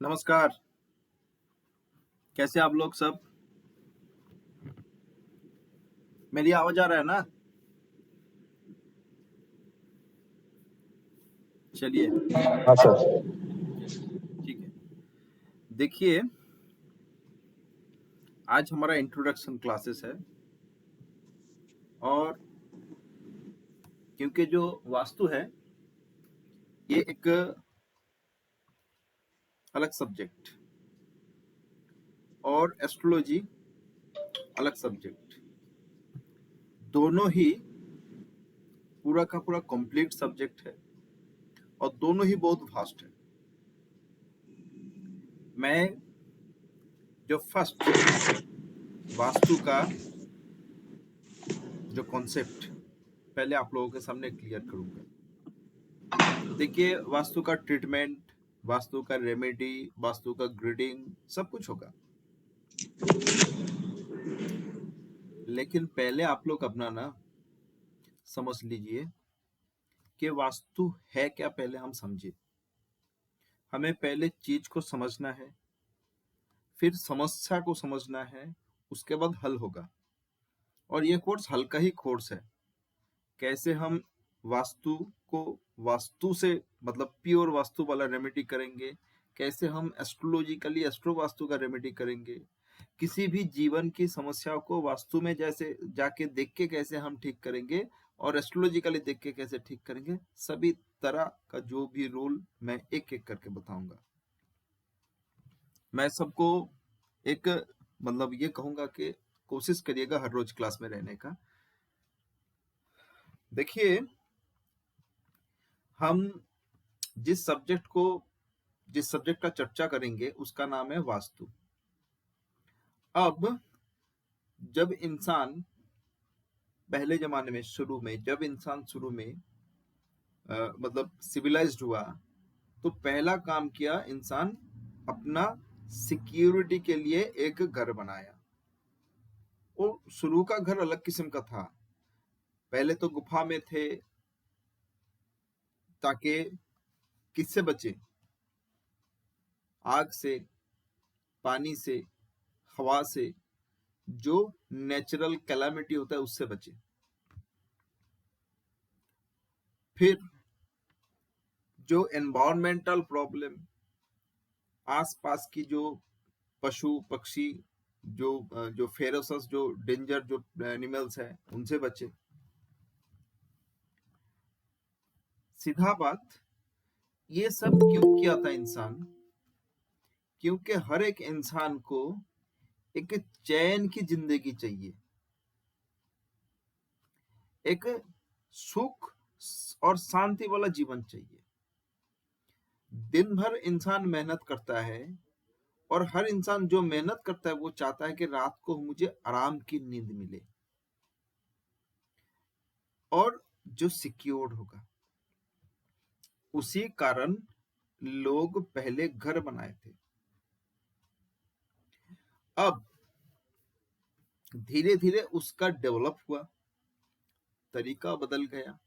नमस्कार। कैसे आप लोग सब? मेरी आवाज आ रहा है ना? चलिए, हाँ सर। ठीक है। देखिए, आज हमारा इंट्रोडक्शन क्लासेस है और क्योंकि जो वास्तु है ये एक अलग सब्जेक्ट और एस्ट्रोलॉजी अलग सब्जेक्ट, दोनों ही पूरा का पूरा कंप्लीट सब्जेक्ट है और दोनों ही बहुत फास्ट है। मैं जो फर्स्ट वास्तु का जो कॉन्सेप्ट पहले आप लोगों के सामने क्लियर करूंगा। देखिए, वास्तु का ट्रीटमेंट, वास्तु का रेमेडी, वास्तु का ग्रिडिंग सब कुछ होगा, लेकिन पहले आप लोग अपना ना समझ लीजिए कि वास्तु है क्या। पहले हम समझे, हमें पहले चीज को समझना है, फिर समस्या को समझना है, उसके बाद हल होगा। और ये कोर्स हल का ही कोर्स है। कैसे हम वास्तु को वास्तु से मतलब प्योर वास्तु वाला रेमेडी करेंगे, कैसे हम एस्ट्रोलॉजिकली एस्ट्रो वास्तु का रेमेडी करेंगे, किसी भी जीवन की समस्याओं को वास्तु में जैसे जाके देख के कैसे हम ठीक करेंगे और एस्ट्रोलॉजिकली देख के कैसे ठीक करेंगे, सभी तरह का जो भी रोल मैं एक एक करके बताऊंगा। मैं सबको एक मतलब ये कहूंगा कि कोशिश करिएगा हर रोज क्लास में रहने का। देखिए, हम जिस सब्जेक्ट का चर्चा करेंगे उसका नाम है वास्तु। अब जब इंसान पहले जमाने में जब इंसान शुरू में मतलब सिविलाइज्ड हुआ, तो पहला काम किया इंसान, अपना सिक्योरिटी के लिए एक घर बनाया। और शुरू का घर अलग किस्म का था। पहले तो गुफा में थे, ताकि किससे बचे? आग से, पानी से, हवा से, जो नेचुरल कैलामिटी होता है उससे बचे। फिर जो एनवायरमेंटल प्रॉब्लम, आसपास की जो पशु पक्षी, जो फेरोसस, जो डेंजर जो एनिमल्स हैं, उनसे बचे। सीधा बात, ये सब क्यों किया था इंसान? क्योंकि हर एक इंसान को एक चैन की जिंदगी चाहिए, एक सुख और शांति वाला जीवन चाहिए। दिन भर इंसान मेहनत करता है और हर इंसान जो मेहनत करता है वो चाहता है कि रात को मुझे आराम की नींद मिले और जो सिक्योर्ड होगा। उसी कारण लोग पहले घर बनाए थे। अब धीरे धीरे उसका डेवलप हुआ, तरीका बदल गया।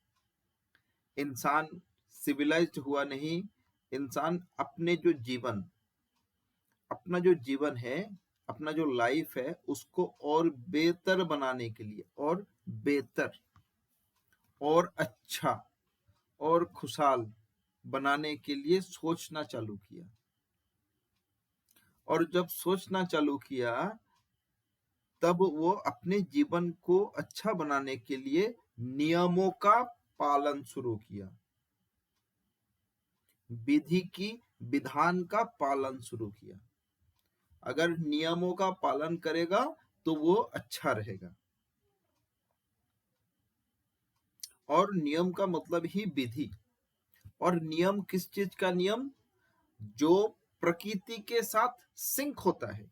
इंसान सिविलाइज्ड हुआ नहीं, इंसान अपना जो जीवन है, अपना जो लाइफ है, उसको और बेहतर बनाने के लिए, और बेहतर और अच्छा और खुशहाल बनाने के लिए सोचना चालू किया। और जब सोचना चालू किया, तब वो अपने जीवन को अच्छा बनाने के लिए नियमों का पालन शुरू किया, विधि की विधान का पालन शुरू किया। अगर नियमों का पालन करेगा तो वो अच्छा रहेगा। और नियम का मतलब ही विधि। और नियम किस चीज का नियम? जो प्रकृति के साथ सिंक होता है।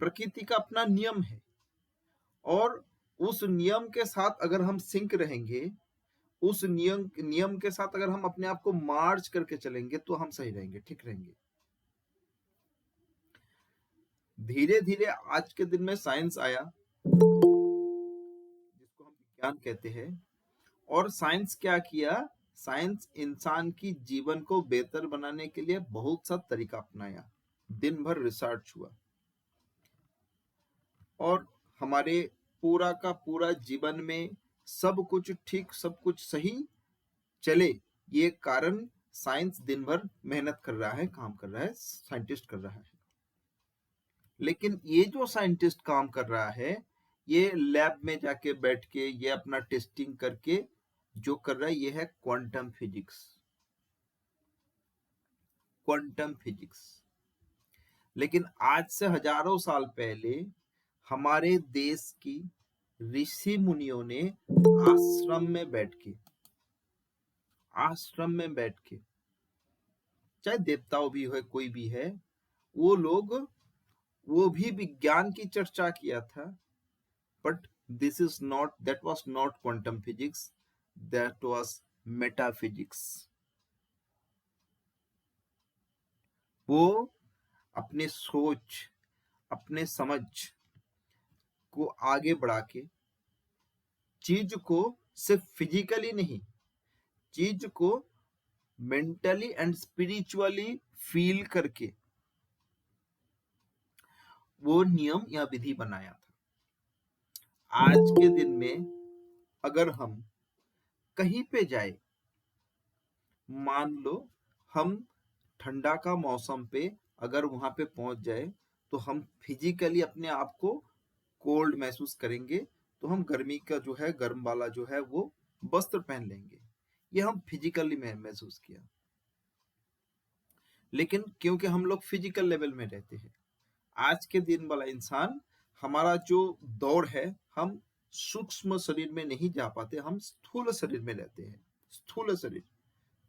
प्रकृति का अपना नियम है, और उस नियम के साथ अगर हम सिंक रहेंगे, उस नियम के साथ अगर हम अपने आप को मार्च करके चलेंगे, तो हम सही रहेंगे, ठीक रहेंगे। धीरे धीरे आज के दिन में साइंस आया, जिसको हम विज्ञान कहते हैं। और साइंस क्या किया? साइंस इंसान की जीवन को बेहतर बनाने के लिए बहुत सा तरीका अपनाया, दिन भर रिसर्च हुआ, और हमारे पूरा का पूरा जीवन में सब कुछ ठीक, सब कुछ सही चले, ये कारण साइंस दिन भर मेहनत कर रहा है, काम कर रहा है, साइंटिस्ट कर रहा है। लेकिन ये जो साइंटिस्ट काम कर रहा है, ये लैब में जाके बैठ के ये अपना टेस्टिंग करके जो कर रहा है, ये है क्वांटम फिजिक्स। Quantum physics. लेकिन आज से हजारों साल पहले हमारे देश की ऋषि मुनियों ने आश्रम में बैठ के, चाहे देवताओं भी हो कोई भी है, वो भी विज्ञान की चर्चा किया था। But that was not quantum physics, that was metaphysics. वो अपने सोच, अपने समझ को आगे बढ़ा के चीज को सिर्फ फिजिकली नहीं, चीज को मेंटली एंड स्पिरिचुअली फील करके वो नियम या विधि बनाया था। आज के दिन में अगर हम कहीं पे जाए, मान लो हम ठंडा का मौसम पे अगर वहां पे पहुंच जाए, तो हम फिजिकली अपने आप को कोल्ड महसूस करेंगे, तो हम गर्मी का जो है, गर्म वाला जो है वो वस्त्र पहन लेंगे। ये हम फिजिकली महसूस किया। लेकिन क्योंकि हम लोग फिजिकल लेवल में रहते हैं, आज के दिन वाला इंसान, हमारा जो दौड़ है, हम सूक्ष्म शरीर में नहीं जा पाते, हम स्थूल शरीर में रहते हैं। स्थूल शरीर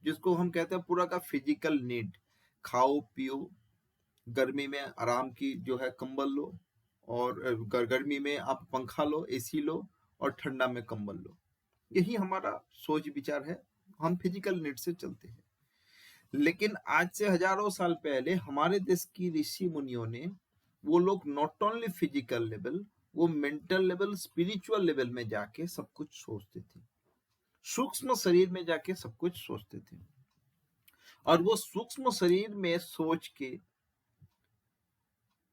जिसको हम कहते हैं पूरा का फिजिकल नीड, खाओ पियो, गर्मी में आराम की जो है कंबल लो, और गर्मी में आप पंखा लो, एसी लो, और ठंडा में कंबल लो। यही हमारा सोच विचार है, हम फिजिकल नीड से चलते हैं। लेकिन आज से हजारों साल पहले हमारे देश की ऋषि मुनियों ने, वो लोग नॉट ओनली फिजिकल लेवल, वो मेंटल लेवल, स्पिरिचुअल लेवल में जाके सब कुछ सोचते थे, सूक्ष्म शरीर में जाके सब कुछ सोचते थे। और वो सूक्ष्म शरीर में सोच के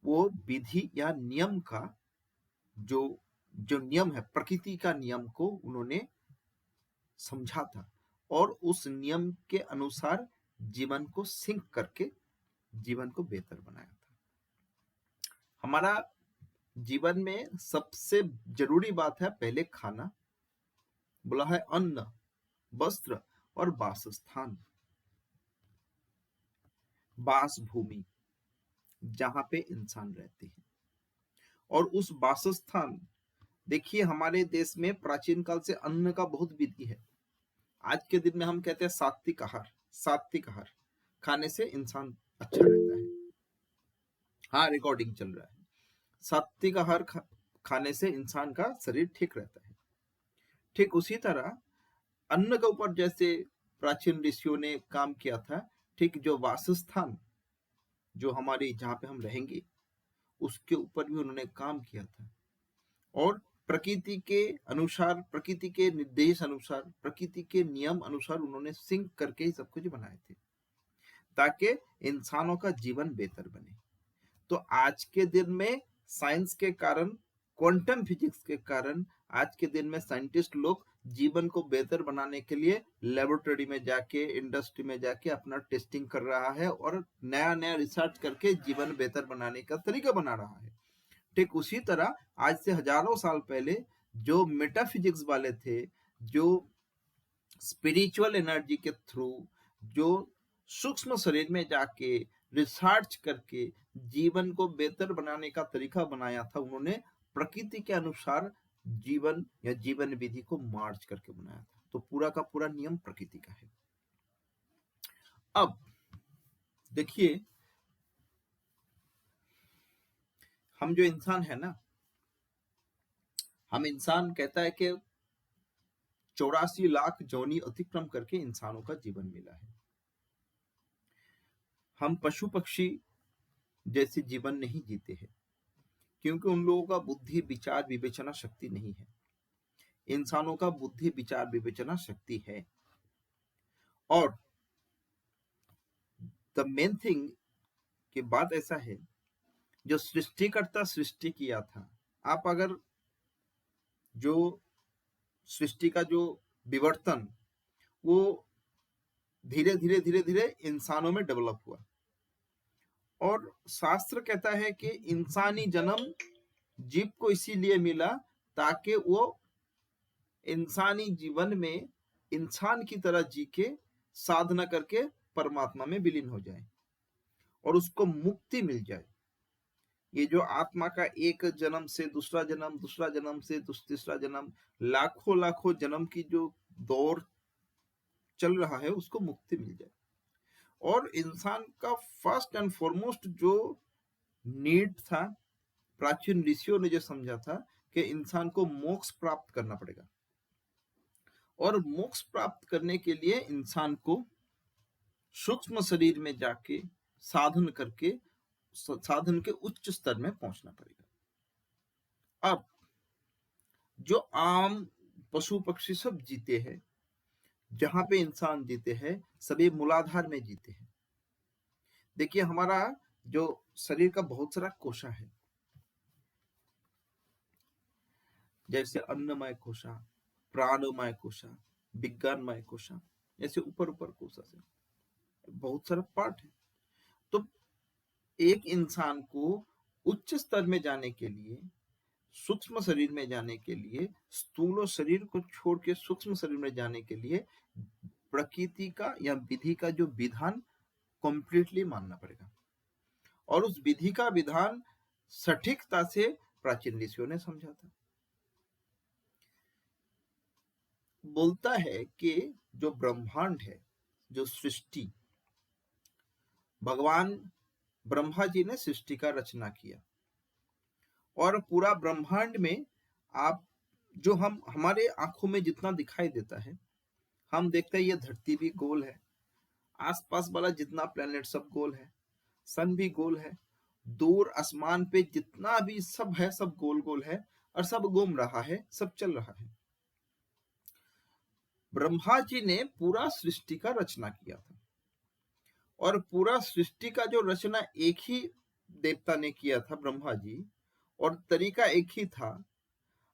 वो विधि या नियम का जो जो नियम है, प्रकृति का नियम को उन्होंने समझा था, और उस नियम के अनुसार जीवन को सिंक करके जीवन को बेहतर बनाया था। हमारा जीवन में सबसे जरूरी बात है पहले खाना, बोला है अन्न, वस्त्र और वासस्थान, वास भूमि, जहां पे इंसान रहते हैं। और उस वासस्थान, देखिए हमारे देश में प्राचीन काल से अन्न का बहुत विधि है। आज के दिन में हम कहते हैं सात्विक आहार, सात्विक आहार खाने से इंसान अच्छा रहता है। हाँ, रिकॉर्डिंग चल रहा है। सात्विक आहार खाने से इंसान का शरीर ठीक रहता है। ठीक उसी तरह अन्न के ऊपर जैसे प्राचीन ऋषियों ने काम किया था, ठीक जो वासस्थान, जो हमारी जहां पे हम रहेंगे, उसके ऊपर भी उन्होंने काम किया था। और प्रकृति के अनुसार, प्रकृति के निर्देश अनुसार, प्रकृति के नियम अनुसार उन्होंने सिंक करके ही सब कुछ बनाए थे, ताकि इंसानों का जीवन बेहतर बने। तो आज के दिन में साइंस के कारण, क्वांटम फिजिक्स के कारण, आज के दिन में साइंटिस्ट लोग जीवन को बेहतर बनाने के लिए लेबोरेटरी में जाके, इंडस्ट्री में जाके अपना टेस्टिंग कर रहा है, और नया नया रिसर्च करके जीवन बेहतर बनाने का तरीका बना रहा है। ठीक उसी तरह आज से हजारों साल पहले जो मेटाफिजिक्स वाले थे, जो स्पिरिचुअल एनर्जी के थ्रू, जो सूक्ष्म शरीर में जाके रिसर्च करके जीवन को बेहतर बनाने का तरीका बनाया था, उन्होंने प्रकृति के अनुसार जीवन या जीवन विधि को मार्च करके बनाया था। तो पूरा का पूरा नियम प्रकृति का है। अब देखिए, हम जो इंसान है ना, हम इंसान कहता है कि 84 लाख जोनी अतिक्रम करके इंसानों का जीवन मिला है। हम पशु पक्षी जैसे जीवन नहीं जीते हैं, क्योंकि उन लोगों का बुद्धि विचार विवेचना शक्ति नहीं है। इंसानों का बुद्धि विचार विवेचना शक्ति है। और द मेन थिंग की बात ऐसा है, जो सृष्टिकर्ता सृष्टि किया था, आप अगर जो सृष्टि का जो विवर्तन वो धीरे धीरे धीरे धीरे इंसानों में डेवलप हुआ, और शास्त्र कहता है कि इंसानी जन्म जीव को इसीलिए मिला ताकि वो इंसानी जीवन में इंसान की तरह जी के साधना करके परमात्मा में विलीन हो जाए और उसको मुक्ति मिल जाए। ये जो आत्मा का एक जन्म से दूसरा जन्म, दूसरा जन्म से तीसरा जन्म, लाखों लाखों जन्म की जो दौर चल रहा है, उसको मुक्ति मिल जाए। और इंसान का फर्स्ट एंड फॉरमोस्ट जो नीड था, प्राचीन ऋषियों ने जो समझा था कि इंसान को मोक्ष प्राप्त करना पड़ेगा, और मोक्ष प्राप्त करने के लिए इंसान को सूक्ष्म शरीर में जाके साधन करके साधन के उच्च स्तर में पहुंचना पड़ेगा। अब जो आम पशु पक्षी सब जीते हैं, जहां पे इंसान जीते हैं, सभी मूलाधार में जीते हैं। देखिए, हमारा जो शरीर का बहुत सारा कोशा है, जैसे अन्नमय कोशा, प्राणमय कोशा, विज्ञानमय कोशा, ऐसे ऊपर ऊपर कोशा से बहुत सारा पार्ट है। तो एक इंसान को उच्च स्तर में जाने के लिए, सूक्ष्म शरीर में जाने के लिए, स्थूल शरीर को छोड़ के सूक्ष्म शरीर में जाने के लिए प्रकृति का या विधि का जो विधान कंप्लीटली मानना पड़ेगा, और उस विधि का विधान सटीकता से प्राचीन ऋषियों ने समझा था। बोलता है कि जो ब्रह्मांड है, जो सृष्टि, भगवान ब्रह्मा जी ने सृष्टि का रचना किया, और पूरा ब्रह्मांड में आप जो हम हमारे आंखों में जितना दिखाई देता है, हम देखते हैं ये धरती भी गोल है, आसपास वाला जितना प्लेनेट सब गोल है, सन भी गोल है, दूर आसमान पे जितना भी सब है सब गोल गोल है, और सब घूम रहा है, सब चल रहा है। ब्रह्मा जी ने पूरा सृष्टि का रचना किया था, और पूरा सृष्टि का जो रचना एक ही देवता ने किया था, ब्रह्मा जी, और तरीका एक ही था।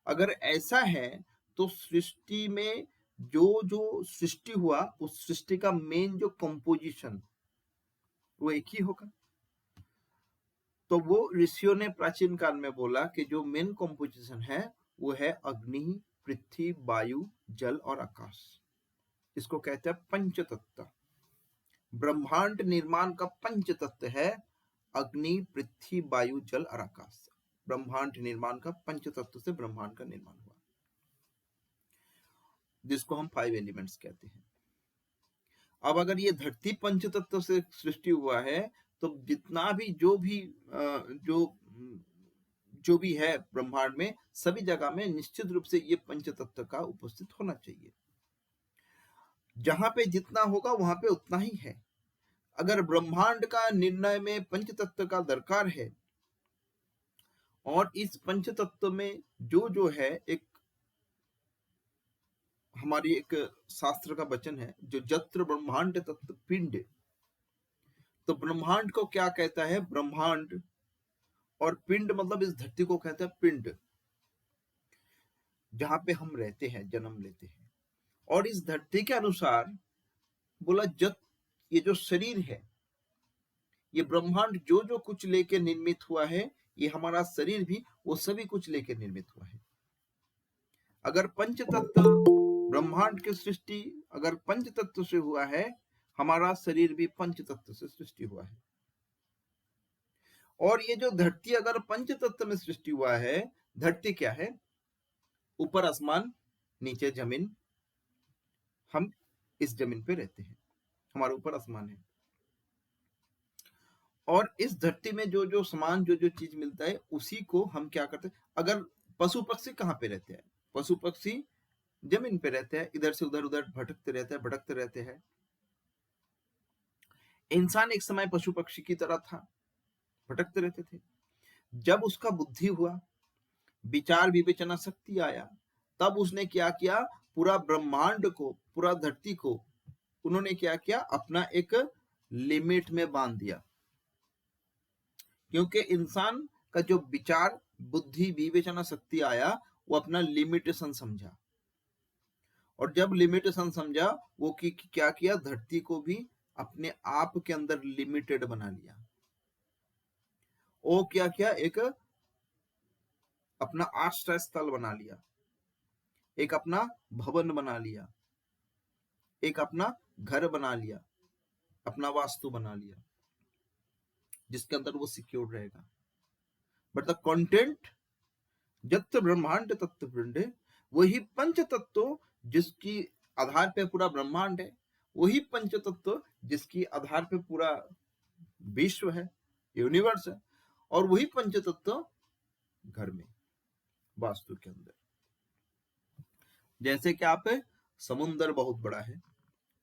अगर ऐसा है तो सृष्टि में जो जो सृष्टि हुआ, उस सृष्टि का मेन जो कंपोजिशन वो एक ही होगा। तो वो ऋषियों ने प्राचीन काल में बोला कि जो मेन कंपोजिशन है वो है अग्नि, पृथ्वी, वायु, जल और आकाश। इसको कहते हैं पंचतत्व। ब्रह्मांड निर्माण का पंचतत्व है अग्नि, पृथ्वी, वायु, जल और आकाश। ब्रह्मांड निर्माण का पंचतत्व से ब्रह्मांड का निर्माण हुआ, जिसको हम 5 एलिमेंट्स कहते हैं। अब अगर ये धरती पंचतत्व से सृष्टि हुआ है, तो जितना भी जो भी है ब्रह्मांड में, सभी जगह में निश्चित रूप से ये पंचतत्व का उपस्थित होना चाहिए। जहां पे जितना होगा वहां पे उतना ही है। अगर ब्रह्मांड का निर्णय में पंचतत्व का दरकार है, और इस पंचतत्व में जो है, एक हमारी एक शास्त्र का वचन है, जो जत्र ब्रह्मांड तत्र पिंड। तो ब्रह्मांड को क्या कहता है? ब्रह्मांड और पिंड मतलब इस धरती को कहता है पिंड, जहां पे हम रहते हैं, जन्म लेते हैं। और इस धरती के अनुसार बोला, ये जो शरीर है, ये ब्रह्मांड जो जो कुछ लेके निर्मित हुआ है, ये हमारा शरीर भी वो सभी कुछ लेके निर्मित हुआ है। अगर पंचतत्व ब्रह्मांड की सृष्टि अगर पंचतत्व से हुआ है, हमारा शरीर भी पंचतत्व से सृष्टि हुआ है। और ये जो धरती अगर पंचतत्व में सृष्टि हुआ है, धरती क्या है? ऊपर आसमान, नीचे जमीन। हम इस जमीन पे रहते हैं, हमारे ऊपर आसमान है। और इस धरती में जो जो सामान, जो जो चीज मिलता है, उसी को हम क्या करते हैं? अगर पशु पक्षी कहाँ पे रहते हैं? पशु पक्षी जमीन पे रहते हैं, इधर से उधर उधर भटकते रहते हैं। इंसान एक समय पशु पक्षी की तरह था, भटकते रहते थे। जब उसका बुद्धि हुआ, विचार विवेचना शक्ति आया, तब उसने क्या किया? पूरा ब्रह्मांड को, पूरा धरती को उन्होंने क्या किया, अपना एक लिमिट में बांध दिया, क्योंकि इंसान का जो विचार, बुद्धि, विवेचना शक्ति आया, वो अपना लिमिटेशन समझा, और जब लिमिटेशन समझा वो क्या किया, धरती को भी अपने आप के अंदर लिमिटेड बना लिया। वो क्या किया, एक अपना आश्रय स्थल बना लिया, एक अपना भवन बना लिया, एक अपना घर बना लिया, अपना वास्तु बना लिया, जिसके अंदर वो सिक्योर रहेगा। बट द कंटेंट जत्त ब्रह्मांड तत्व पिंड, वही पंच तत्व जिसकी आधार पे पूरा ब्रह्मांड है, वही पंच तत्व जिसकी आधार पे पूरा विश्व है, यूनिवर्स है, और वही पंच तत्व घर में, वास्तु के अंदर। जैसे कि आप, समुंदर बहुत बड़ा है,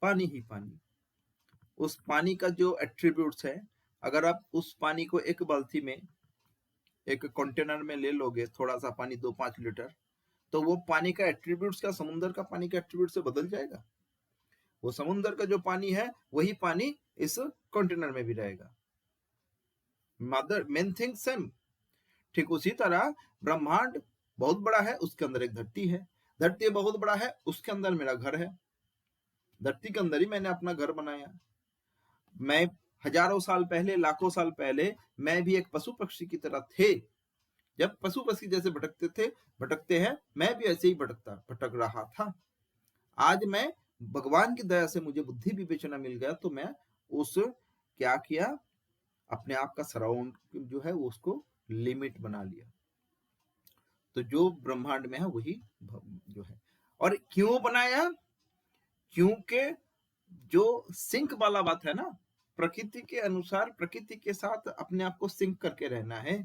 पानी ही पानी, उस पानी का जो एट्रीब्यूट्स है, अगर आप उस पानी को एक बाल्टी में, एक कंटेनर में ले लोगे, थोड़ा सा पानी 2-5 लीटर, तो वो पानी का एट्रीब्यूट्स का समुद्र का पानी का एट्रीब्यूट से बदल जाएगा। वो समुद्र का जो पानी है वही पानी इस कंटेनर में भी रहेगा। Mother main thing same. ठीक उसी तरह ब्रह्मांड बहुत बड़ा है, उसके अंदर एक धरती है, धरती बहुत बड़ा है, उसके अंदर मेरा घर है, धरती के अंदर ही मैंने अपना घर बनाया। मैं हजारों साल पहले, लाखों साल पहले, मैं भी एक पशु पक्षी की तरह थे। जब पशु पक्षी जैसे भटकते हैं, मैं भी ऐसे ही भटक रहा था। आज मैं, भगवान की दया से मुझे बुद्धि विवेचना मिल गया, तो मैं उस क्या किया, अपने आप का सराउंड जो है उसको लिमिट बना लिया। तो जो ब्रह्मांड में है वही जो है। और क्यों बनाया, क्योंकि जो सिंक वाला बात है ना, प्रकृति के अनुसार, प्रकृति के साथ अपने आप को सिंक करके रहना है,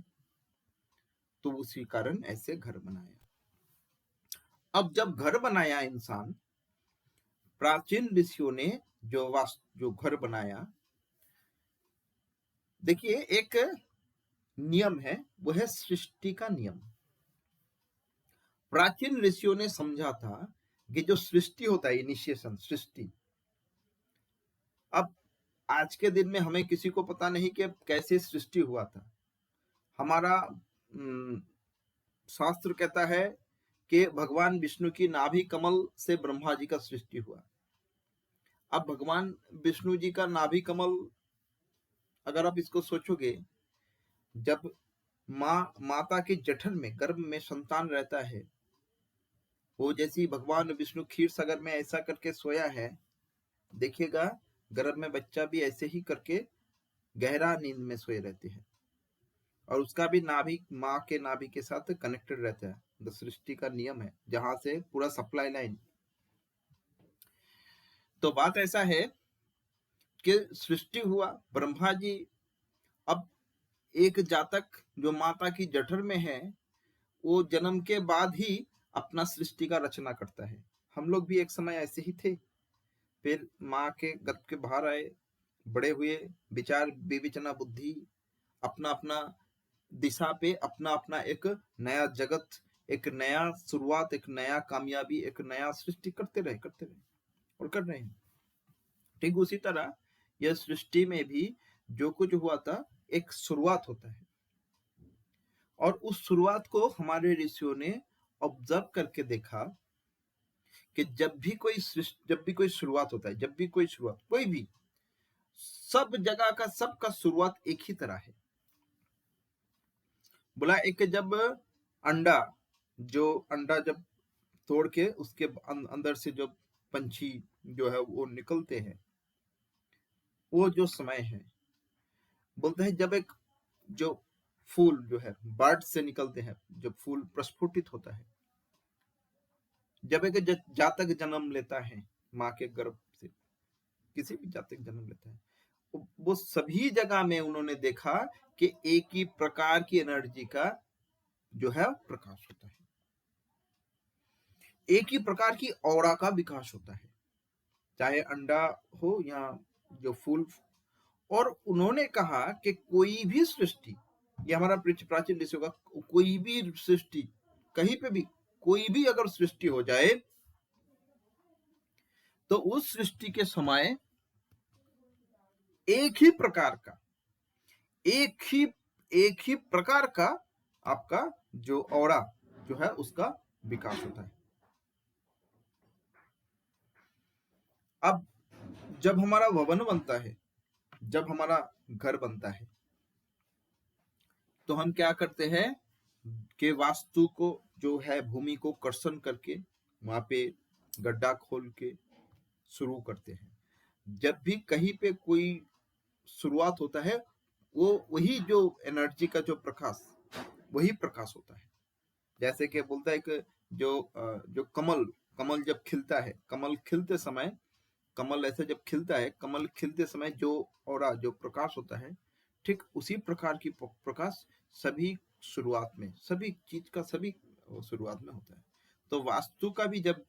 तो उसी कारण ऐसे घर बनाया। अब जब घर बनाया इंसान, प्राचीन ऋषियों ने जो घर बनाया, देखिए एक नियम है, वो है सृष्टि का नियम। प्राचीन ऋषियों ने समझा था कि जो सृष्टि होता है, इनिशिएशन, सृष्टि, अब आज के दिन में हमें किसी को पता नहीं कि कैसे सृष्टि हुआ था। हमारा शास्त्र कहता है कि भगवान विष्णु की नाभि कमल से ब्रह्मा जी का सृष्टि हुआ। अब भगवान विष्णु जी का नाभि कमल, अगर आप इसको सोचोगे, जब माता के जठर में, गर्भ में संतान रहता है, वो जैसी भगवान विष्णु क्षीर सागर में ऐसा करके सोया है, देखिएगा गर्भ में बच्चा भी ऐसे ही करके गहरा नींद में सोए रहते हैं, और उसका भी नाभि माँ के नाभि के साथ कनेक्टेड रहता है। तो सृष्टि का नियम है, जहां से पूरा सप्लाई लाइन। तो बात ऐसा है कि सृष्टि हुआ, ब्रह्मा जी, अब एक जातक जो माता की जठर में है, वो जन्म के बाद ही अपना सृष्टि का रचना करता है। हम लोग भी एक समय ऐसे ही थे, फिर माँ के गर्भ के बाहर आए, बड़े हुए, विचार, विवेचना, बुद्धि, अपना अपना दिशा पे अपना अपना एक नया जगत, एक नया शुरुआत, एक नया कामयाबी, एक नया सृष्टि करते रहे और कर रहे हैं। ठीक उसी तरह यह सृष्टि में भी जो कुछ हुआ था, एक शुरुआत होता है, और उस शुरुआत को हमारे ऋषियों ने ऑब्जर्व करके देखा कि जब भी कोई शुरुआत होता है, जब भी कोई शुरुआत, कोई भी, सब जगह का, सबका शुरुआत एक ही तरह है। बोला एक, जब अंडा जब तोड़ के उसके अंदर से जो पंछी जो है वो निकलते हैं, वो जो समय है, बोलते हैं जब एक जो फूल जो है बर्ड से निकलते हैं, जब फूल प्रस्फुटित होता है, जब एक जातक जन्म लेता है माँ के गर्भ से, किसी भी जातक जन्म लेता है, वो सभी जगह में उन्होंने देखा कि एक ही प्रकार की एनर्जी का जो है प्रकाश होता है, एक ही प्रकार की ऑरा का विकास होता है, चाहे अंडा हो या जो फूल। और उन्होंने कहा कि कोई भी सृष्टि, ये हमारा प्राचीन ऋषि होगा, कोई भी सृष्टि, कहीं पे भी कोई भी अगर सृष्टि हो जाए, तो उस सृष्टि के समय एक ही प्रकार का एक ही प्रकार का आपका जो ऑरा जो है उसका विकास होता है। अब जब हमारा भवन बनता है, जब हमारा घर बनता है, तो हम क्या करते हैं कि वास्तु को जो है भूमि को कर्षण करके वहां पे गड्ढा खोल के शुरू करते हैं। जब भी कहीं पे कोई शुरुआत होता है, वो वही जो एनर्जी का जो प्रकाश, वही प्रकाश होता है। जैसे कि बोलता है कि जो कमल कमल जब खिलता है, कमल खिलते समय, कमल ऐसे जब खिलता है, कमल खिलते समय जो ऑरा जो प्रकाश होता है, ठीक उसी प्रकार की प्रकाश सभी शुरुआत में, सभी चीज का सभी शुरुआत में होता है। तो वास्तु का भी जब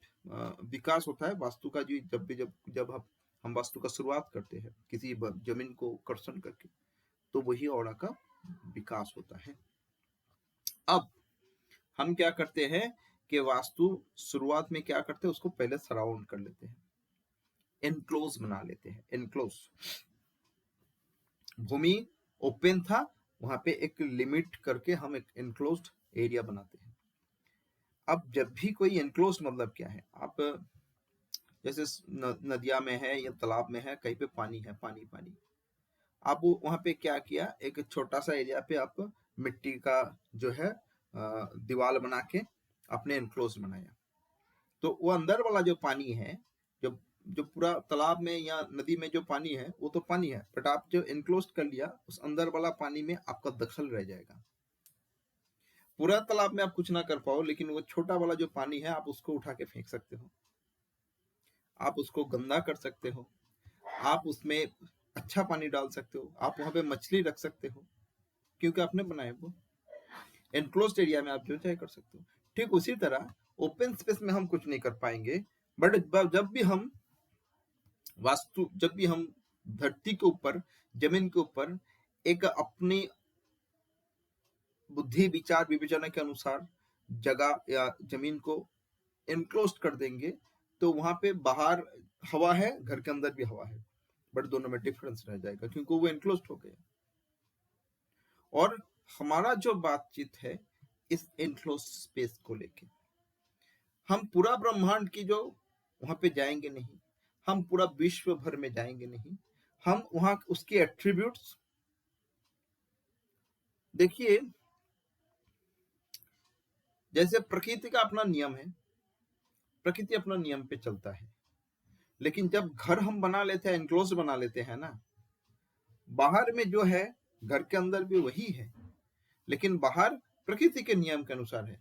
विकास होता है, वास्तु का जी जब हम वास्तु का शुरुआत करते हैं किसी जमीन को कर्षण करके, तो वही ऑरा का विकास होता है। अब हम क्या करते हैं कि वास्तु शुरुआत में क्या करते हैं, उसको पहले सराउंड कर लेते हैं, एनक्लोज बना लेते हैं। एनक्लोज, भूमि ओपन था, वहां पे एक लिमिट करके हम एक एनक्लोज्ड एरिया बनाते हैं। अब जब भी कोई एनक्लोज मतलब क्या है, आप जैसे नदिया में है या तालाब में है, कहीं पे पानी है, पानी पानी, आप वहां पे क्या किया, एक छोटा सा एरिया पे आप मिट्टी का जो है दीवार बना के आपने एनक्लोज बनाया। तो वो अंदर वाला जो पानी है, जो जो पूरा तालाब में या नदी में जो पानी है वो तो पानी है, बट आप जो एनक्लोज कर लिया, उस अंदर वाला पानी में आपका दखल रह जाएगा। पूरा तालाब में आप कुछ ना कर पाओ, लेकिन वो छोटा वाला जो पानी है आप उसको उठा के फेंक सकते हो, आप उसको गंदा कर सकते हो, आप उसमें अच्छा पानी डाल सकते हो, आप वहां पे मछली रख सकते हो, क्योंकि आपने बनाया वो एनक्लोज्ड एरिया में, आप जो चाहे कर सकते हो। ठीक उसी तरह ओपन स्पेस में हम कुछ नहीं कर पाएंगे, बट जब भी हम धरती के ऊपर, जमीन के ऊपर एक अपनी बुद्धि विचार विवेचना के अनुसार जगह या जमीन को एनक्लोज कर देंगे, तो वहां पे बाहर हवा है, घर के अंदर भी हवा है, बट दोनों में डिफरेंस रह जाएगा क्योंकि वो एनक्लोज हो गया। और हमारा जो बातचीत है इस एनक्लोज स्पेस को लेके, हम पूरा ब्रह्मांड की जो वहां पे जाएंगे नहीं, हम पूरा विश्व भर में जाएंगे नहीं, हम वहां उसके एट्रीब्यूट्स देखिए। जैसे प्रकृति का अपना नियम है, प्रकृति अपना नियम पे चलता है, लेकिन जब घर हम बना लेते हैं, एनक्लोज बना लेते हैं ना, बाहर में जो है घर के अंदर भी वही है, लेकिन बाहर प्रकृति के नियम के अनुसार है,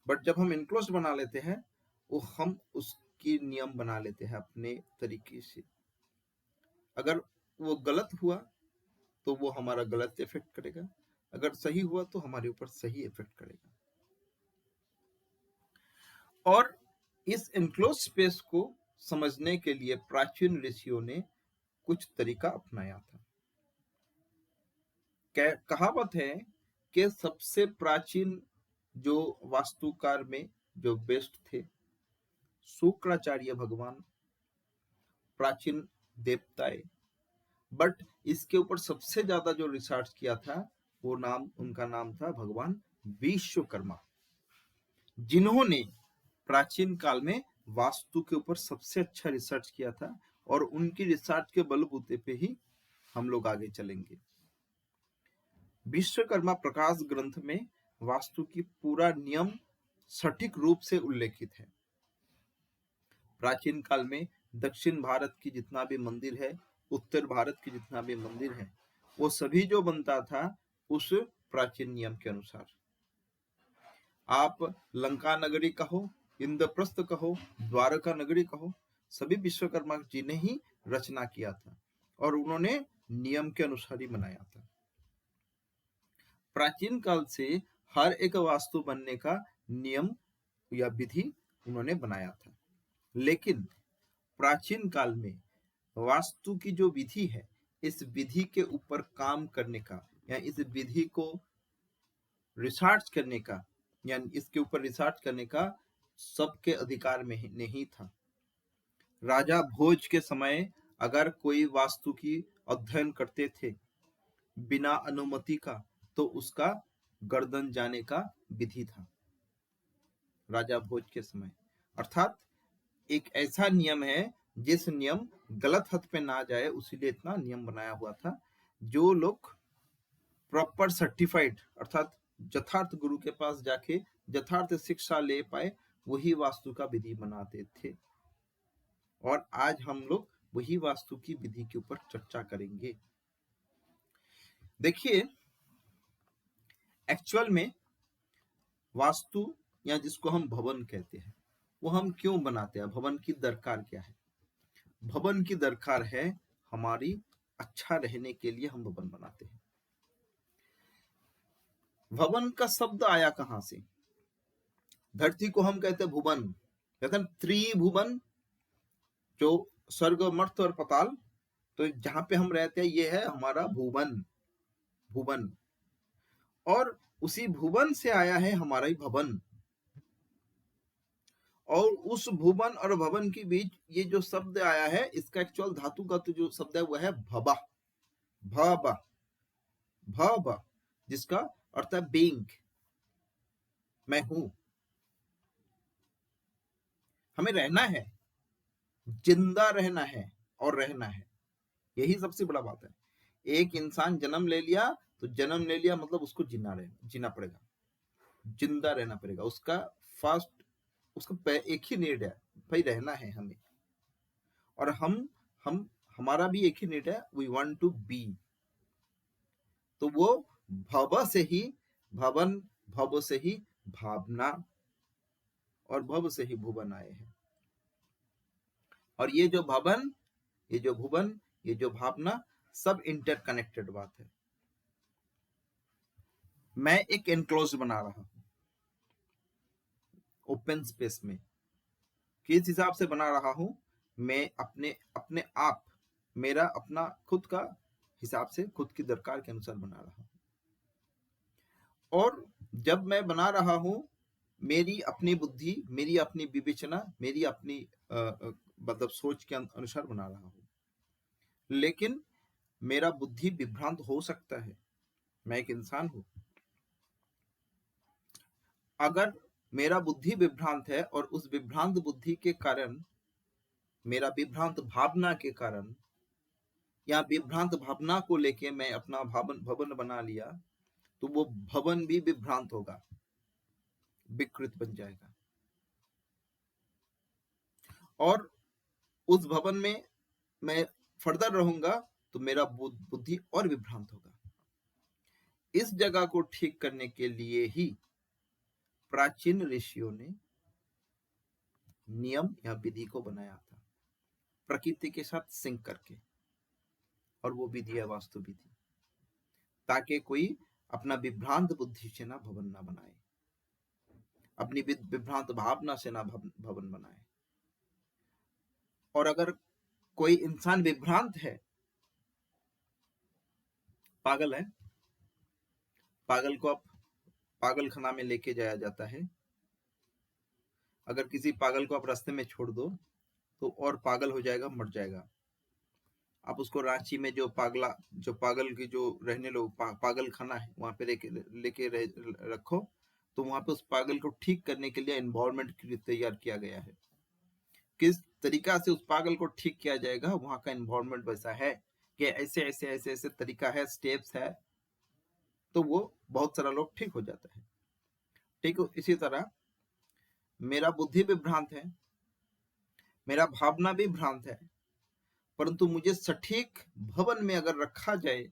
बट जब हम एनक्लोज बना लेते हैं, वो हम उसकी नियम बना लेते हैं अपने तरीके से। अगर वो गलत हुआ तो वो हमारा गलत इफेक्ट करेगा, अगर सही हुआ तो हमारे ऊपर सही इफेक्ट करेगा। और इस एनक्लोज स्पेस को समझने के लिए प्राचीन ऋषियों ने कुछ तरीका अपनाया था। कहावत है कि सबसे प्राचीन जो वास्तुकार में जो बेस्ट थे, शुक्राचार्य भगवान, प्राचीन देवताएं, बट इसके ऊपर सबसे ज्यादा जो रिसर्च किया था वो उनका नाम था भगवान विश्वकर्मा, जिन्होंने प्राचीन काल में वास्तु के ऊपर सबसे अच्छा रिसर्च किया था, और उनकी रिसर्च के बलबूते पे ही हम लोग आगे चलेंगे। विश्वकर्मा प्रकाश ग्रंथ में वास्तु की पूरा नियम सटीक रूप से उल्लेखित है। प्राचीन काल में दक्षिण भारत की जितना भी मंदिर है, उत्तर भारत की जितना भी मंदिर है, वो सभी जो बनता था उस प्राचीन नियम के अनुसार। आप लंका नगरी कहो, इंद्रप्रस्थ कहो, द्वारका नगरी कहो, सभी विश्वकर्मा जी ने ही रचना किया था, और उन्होंने नियम के अनुसार ही बनाया था। प्राचीन काल से हर एक वास्तु बनने का नियम या विधि उन्होंने बनाया था, लेकिन प्राचीन काल में वास्तु की जो विधि है, इस विधि के ऊपर काम करने का या इस विधि को रिसर्च करने का या इसके ऊपर रिसर्च करने का सबके अधिकार में नहीं था। राजा भोज के समय अगर कोई वास्तु की अध्ययन करते थे बिना अनुमति का, तो उसका गर्दन जाने का विधि था राजा भोज के समय। अर्थात एक ऐसा नियम है जिस नियम गलत हाथ पे ना जाए, उसीलिए इतना नियम बनाया हुआ था। जो लोग प्रॉपर सर्टिफाइड अर्थात यथार्थ गुरु के पास जाके यथार्थ शिक्षा ले पाए, वही वास्तु का विधि बनाते थे। और आज हम लोग वही वास्तु की विधि के ऊपर चर्चा करेंगे। देखिए, एक्चुअल में वास्तु या जिसको हम भवन कहते हैं, वो हम क्यों बनाते हैं? भवन की दरकार क्या है? भवन की दरकार है हमारी अच्छा रहने के लिए हम भवन बनाते हैं। भवन का शब्द आया कहां से? धरती को हम कहते हैं भुवन, कहते हैं त्रिभुवन, जो स्वर्ग मर्त्य और पाताल। तो जहां पे हम रहते हैं ये है हमारा भुवन, भुवन। और उसी भुवन से आया है हमारा ही भवन। और उस भुवन और भवन के बीच ये जो शब्द आया है, इसका एक्चुअल धातुगत जो शब्द है वो है भबा, भबा, भबा, जिसका अर्थ है बीइंग, मैं हूं। हमें रहना है, जिंदा रहना है और रहना है, यही सबसे बड़ा बात है। एक इंसान जन्म ले लिया तो जन्म ले लिया मतलब उसको जीना पड़ेगा, जिंदा रहना पड़ेगा। उसका फर्स्ट, उसका एक ही नीड है, भाई रहना है हमें। और हम हमारा भी एक ही नीड है, वी वांट टू बी। तो वो भव से ही भवन, भव से ही भावना, और भव से ही भुवन आए हैं। और ये जो भवन, ये जो भुवन, ये जो भावना, सब इंटरकनेक्टेड बात है। मैं एक एनक्लोज बना रहा हूं ओपन स्पेस में, किस हिसाब से बना रहा हूं? मैं अपने अपने आप, मेरा अपना खुद का हिसाब से, खुद की दरकार के अनुसार बना रहा हूं। और जब मैं बना रहा हूं, मेरी अपनी बुद्धि, मेरी अपनी विवेचना, मेरी अपनी मतलब सोच के अनुसार बना रहा हूं। लेकिन मेरा बुद्धि विभ्रांत हो सकता है, मैं एक इंसान हूं। अगर मेरा बुद्धि विभ्रांत है और उस विभ्रांत बुद्धि के कारण, मेरा विभ्रांत भावना के कारण, या विभ्रांत भावना को लेके मैं अपना भवन बना लिया, तो वो भवन भी विभ्रांत होगा, विकृत बन जाएगा। और उस भवन में मैं फर्दर रहूंगा तो मेरा बुद्धि और विभ्रांत होगा। इस जगह को ठीक करने के लिए ही प्राचीन ऋषियों ने नियम या विधि को बनाया था, प्रकृति के साथ सिंक करके। और वो विधि है वास्तु विधि, ताकि कोई अपना विभ्रांत बुद्धि से ना भवन ना बनाए, अपनी विभ्रांत भावना से ना भवन बनाए। और अगर कोई इंसान विभ्रांत है, पागल है, पागल को आप पागल खाना में लेके जाया जाता है। अगर किसी पागल को आप रास्ते में छोड़ दो तो और पागल हो जाएगा, मर जाएगा। आप उसको रांची में जो पागल की जो रहने लोग पागल खाना है वहां पे लेके रखो, तो वहां पे उस पागल को ठीक करने के लिए एनवायरनमेंट तैयार किया गया है। किस तरीका से उस पागल को ठीक किया जाएगा, वहां का एनवायरनमेंट वैसा है कि ऐसे ऐसे ऐसे ऐसे तरीका है, स्टेप्स है, तो वो बहुत सारा लोग ठीक हो जाता है। ठीक है, इसी तरह मेरा बुद्धि भी भ्रांत है, मेरा भावना भी भ्रांत है, परंतु मुझे सटीक भवन में अगर रखा जाए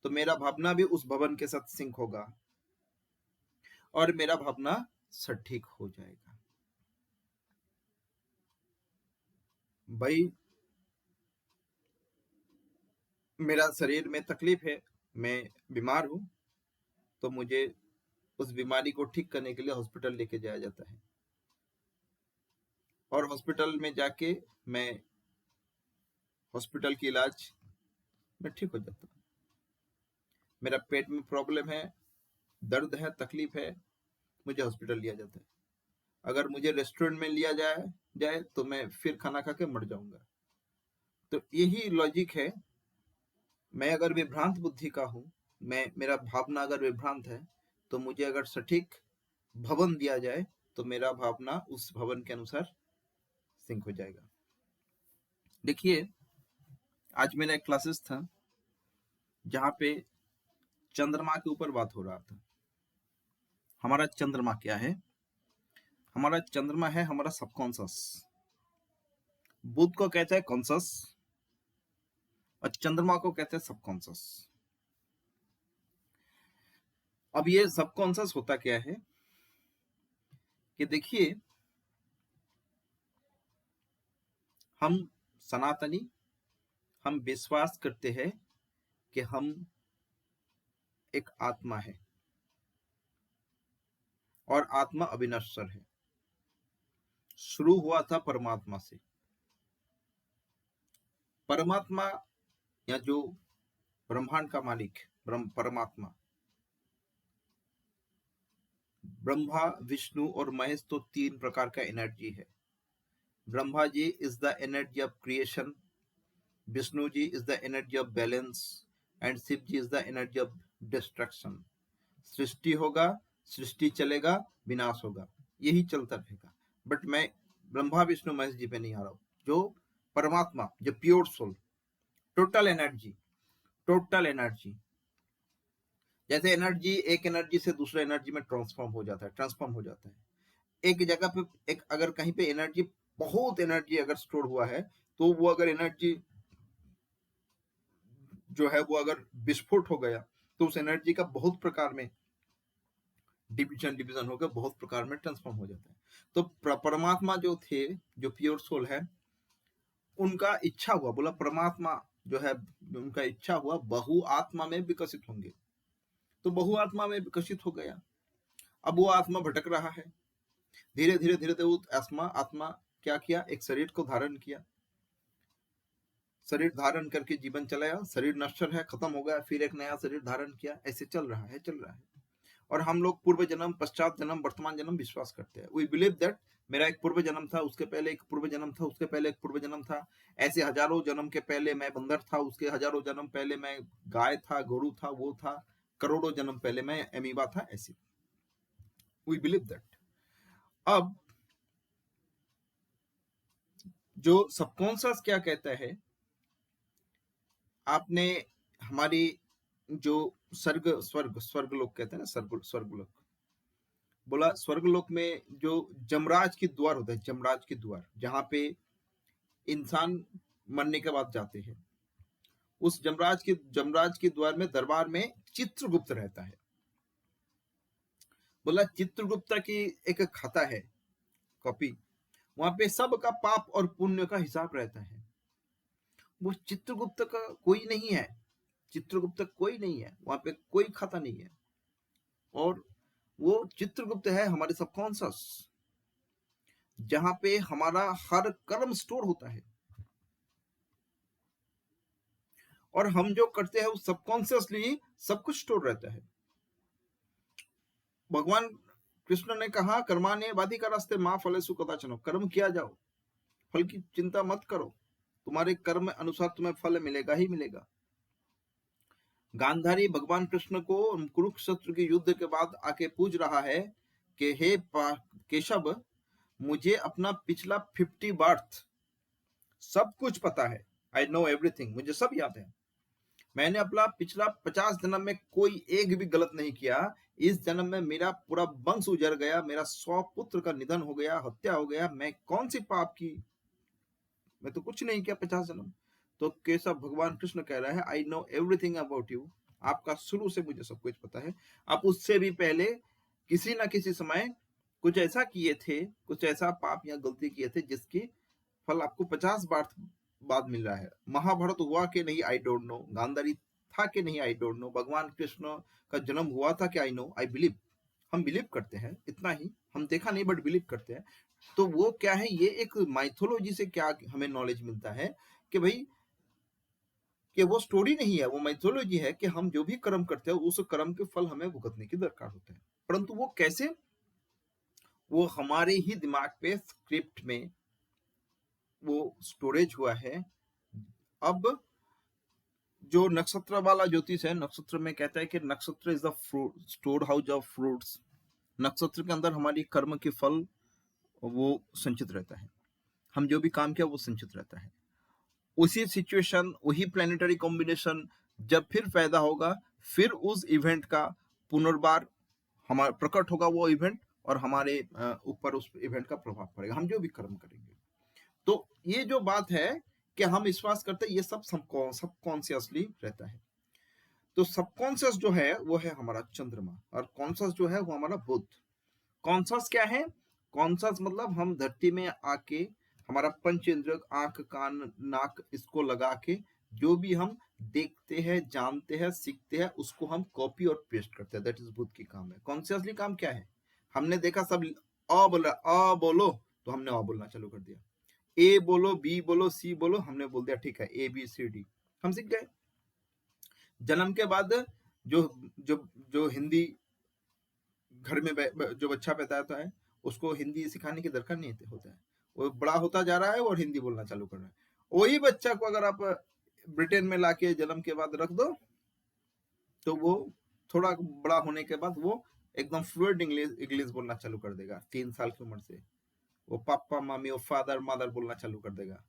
तो मेरा भावना भी उस भवन के साथ सिंक होगा और मेरा भावना सटीक हो जाएगा। भाई, मेरा शरीर में तकलीफ है, मैं बीमार हूं, तो मुझे उस बीमारी को ठीक करने के लिए हॉस्पिटल लेके जाया जाता है। और हॉस्पिटल में जाके मैं हॉस्पिटल की इलाज में ठीक हो जाता हूँ। मेरा पेट में प्रॉब्लम है, दर्द है, तकलीफ है, मुझे हॉस्पिटल लिया जाता है। अगर मुझे रेस्टोरेंट में लिया जाए जाए तो मैं फिर खाना खा के मर जाऊंगा। तो यही लॉजिक है। मैं अगर विभ्रांत बुद्धि का हूँ, मेरा भावना अगर विभ्रांत है, तो मुझे अगर सटीक भवन दिया जाए तो मेरा भावना उस भवन के अनुसार सिंक हो जाएगा। देखिए, आज मेरा एक क्लासेस था जहाँ पे चंद्रमा के ऊपर बात हो रहा था। हमारा चंद्रमा क्या है? हमारा चंद्रमा है हमारा सबकॉन्शियस। बुध को कहते हैं कॉन्शियस और चंद्रमा को कहते हैं सबकॉन्शियस। अब ये सबकॉन्शियस होता क्या है कि देखिए, हम सनातनी, हम विश्वास करते हैं कि हम एक आत्मा है और आत्मा अविनश्वर है। शुरू हुआ था परमात्मा से। परमात्मा या जो ब्रह्मांड का मालिक परमात्मा, ब्रह्मा, विष्णु और महेश तो 3 प्रकार का एनर्जी है। Brahma ji is the energy of creation, Vishnu ji is the energy of balance and Shiva ji is the energy of destruction. सृष्टि होगा, सृष्टि चलेगा, विनाश होगा, यही चलता रहेगा। बट मैं ब्रह्मा विष्णु महेश जी पे नहीं आ रहा हूँ। जो परमात्मा, जो pure soul, total energy, total energy, जैसे एनर्जी एक एनर्जी से दूसरे एनर्जी में ट्रांसफॉर्म हो जाता है। एक जगह पे एक अगर कहीं पे एनर्जी, बहुत एनर्जी अगर स्टोर हुआ है, तो वो अगर एनर्जी जो है वो अगर विस्फोट हो गया, तो उस एनर्जी का बहुत प्रकार में डिवीजन होकर बहुत प्रकार में ट्रांसफॉर्म हो जाता है। तो परमात्मा जो थे, जो प्योर सोल है, उनका इच्छा हुआ, बोला परमात्मा जो है उनका इच्छा हुआ बहु आत्मा में विकसित होंगे, तो बहु आत्मा में विकसित हो गया। अब वो आत्मा भटक रहा है, धीरे धीरे वो आत्मा क्या किया, एक शरीर को धारण किया, शरीर धारण करके जीवन चलाया। शरीर नश्वर है, खत्म हो गया, फिर एक नया शरीर धारण किया, ऐसे चल रहा है। और हम लोग पूर्व जन्म, पश्चात जन्म, वर्तमान जन्म विश्वास करते हैं। वी बिलीव दैट मेरा एक पूर्व जन्म था, उसके पहले एक पूर्व जन्म था, उसके पहले एक पूर्व जन्म था, ऐसे हजारों जन्म के पहले मैं बंदर था, उसके हजारों जन्म पहले मैं गाय था, गोरू था, वो था, करोड़ों जन्म पहले मैं एमीबा था, ऐसे वी बिलीव दैट। अब जो सबकॉन्शियस क्या कहता है, आपने हमारी जो स्वर्ग लोक कहते हैं ना, स्वर्ग लोक, बोला स्वर्ग लोक में जो जमराज की द्वार होता है, जमराज की द्वार, जहां पे इंसान मरने के बाद जाते हैं, उस जमराज की द्वार में दरबार में चित्रगुप्त रहता है। बोला चित्रगुप्त की एक खाता है, कॉपी, वहां पे सबका पाप और पुण्य का हिसाब रहता है। वो चित्रगुप्त का कोई नहीं है, चित्रगुप्त कोई नहीं है, वहां पे कोई खाता नहीं है। और वो चित्रगुप्त है हमारे सबकॉन्शियस, जहां पे हमारा हर कर्म स्टोर होता है, और हम जो करते हैं वो सबकॉन्शियसली सब कुछ स्टोर रहता है। भगवान कृष्ण ने कहा कर्माण्य वाधिका रास्ते माँ फलेषु कदाचन, कर्म किया जाओ, फल की चिंता मत करो, तुम्हारे कर्म अनुसार तुम्हें फल मिलेगा ही मिलेगा। गांधारी भगवान कृष्ण को कुरुक्षेत्र के युद्ध के बाद आके पूछ रहा है कि हे केशव, मुझे अपना पिछला 50 बर्थ सब कुछ पता है, आई नो एवरीथिंग, मुझे सब याद है, मैंने अपना पिछला 50 जन्म में कोई एक भी गलत नहीं किया, इस जन्म में मेरा पूरा वंश उजड़ गया, मेरा 100 पुत्र का निधन हो गया, हत्या हो गया, मैं कौन सी पाप की, मैं तो कुछ नहीं किया 50 जन्म। तो केशव भगवान कृष्ण कह रहा है I know everything about you, आपका शुरू से मुझे सब कुछ पता है, आप उससे भी पहले किसी ना किसी समय कुछ ऐसा किए थे, कुछ ऐसा पाप या गलती किए थे जिसकी फल आपको 50 बार बाद मिल रहा है। महाभारत हुआ कि नहीं आई डोंट नो, गांधारी था कि नहीं आई डोंट नो, भगवान कृष्ण का जन्म हुआ था कि आई नो, आई बिलीव, हम बिलीव करते हैं, इतना ही, हम देखा नहीं बट बिलीव करते हैं। तो वो क्या है, ये एक माइथोलॉजी से क्या हमें नॉलेज मिलता है कि भाई कि वो स्टोरी नहीं है, वो माइथोलॉजी है कि हम जो भी कर्म करते हैं उस कर्म के फल हमें भुगतने की दरकार होता है। परंतु वो कैसे, वो हमारे ही दिमाग पे स्क्रिप्ट में वो स्टोरेज हुआ है। अब जो नक्षत्र वाला ज्योतिष है, नक्षत्र में कहता है कि नक्षत्र is the store house of fruits. नक्षत्र के अंदर हमारी कर्म के फल वो संचित रहता है, हम जो भी काम किया वो संचित रहता है। उसी सिचुएशन, वही प्लेनेटरी कॉम्बिनेशन जब फिर पैदा होगा, फिर उस इवेंट का पुनर्बार हमारा प्रकट होगा वो इवेंट, और हमारे ऊपर उस इवेंट का प्रभाव पड़ेगा, हम जो भी कर्म करेंगे। तो ये जो बात है कि हम विश्वास करते हैं, ये सब सबकॉन्शियसली रहता है। तो सबकॉन्शियस जो है वो है हमारा चंद्रमा, और कॉन्शियस जो है वो हमारा बुध। कॉन्शियस क्या है? कॉन्शियस मतलब हम धरती में आके हमारा पंच इंद्रिय, आंख कान नाक, इसको लगा के जो भी हम देखते हैं, जानते हैं, सीखते हैं, उसको हम कॉपी और पेस्ट करते हैं। दैट इज बुद्ध की काम है। कॉन्शियसली काम क्या है? हमने देखा सब अ बोला, अ बोलो तो हमने अ बोलना चालू कर दिया, ए बोलो, बी बोलो, सी बोलो, हमने बोल दिया ठीक है ए बी सी डी, हम सीख गए। जन्म के बाद जो जो जो हिंदी घर में जो बच्चा पैदा होता है, उसको हिंदी सिखाने की दरकार नहीं होता है। वो बड़ा होता जा रहा है और हिंदी बोलना चालू कर रहा है। वही बच्चा को अगर आप ब्रिटेन में लाके जन्म के बाद रख दो, तो वो थोड़ा बड़ा होने के बाद वो एकदम फ्लुएंट इंग्लिश इंग्लिश बोलना चालू कर देगा। 3 साल की उम्र से वो पापा मम्मी और फादर मदर बोलना चालू कर देगा।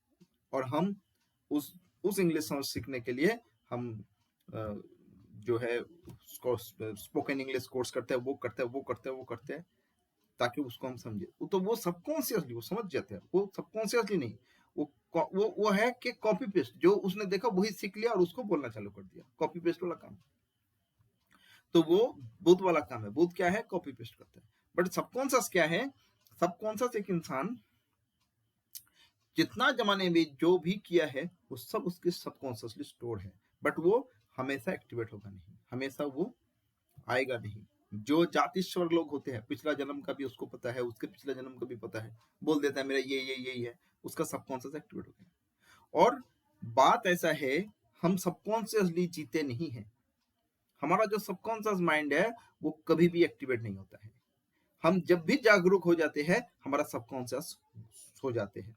और हम उस इंग्लिश सीखने के लिए हम जो है स्पोकन इंग्लिश कोर्स करते हैं, वो करते हैं, वो करते हैं, वो करते हैं, ताकि उसको हम समझे। तो वो सबकॉन्शियसली वो समझ जाते हैं, वो सबकॉन्शियसली नहीं, वो है कि कॉपी पेस्ट, जो उसने देखा वही सीख लिया और उसको बोलना चालू कर दिया, कॉपी पेस्ट वाला काम। तो वो बुद्ध वाला काम है। बुद्ध क्या है? कॉपी पेस्ट करता है। बट सबकॉन्शियस क्या है? सबकॉन्शियस एक इंसान जितना जमाने में जो भी किया है वो सब उसके सबकॉन्शियसली स्टोर है, बट वो हमेशा एक्टिवेट होगा नहीं, हमेशा वो आएगा नहीं। जो जाति स्वर्ग लोग होते हैं, पिछला जन्म का भी उसको पता है, उसके पिछले जन्म का भी पता है, बोल देता है मेरा ये यही है, उसका सबकॉन्शियस एक्टिवेट हो गया। और बात ऐसा है, हम सबकॉन्शियसली जीते नहीं है। हमारा जो सबकॉन्शियस माइंड है वो कभी भी एक्टिवेट नहीं होता है। हम जब भी जागरूक हो जाते हैं, हमारा सबकॉन्शियस हो जाते हैं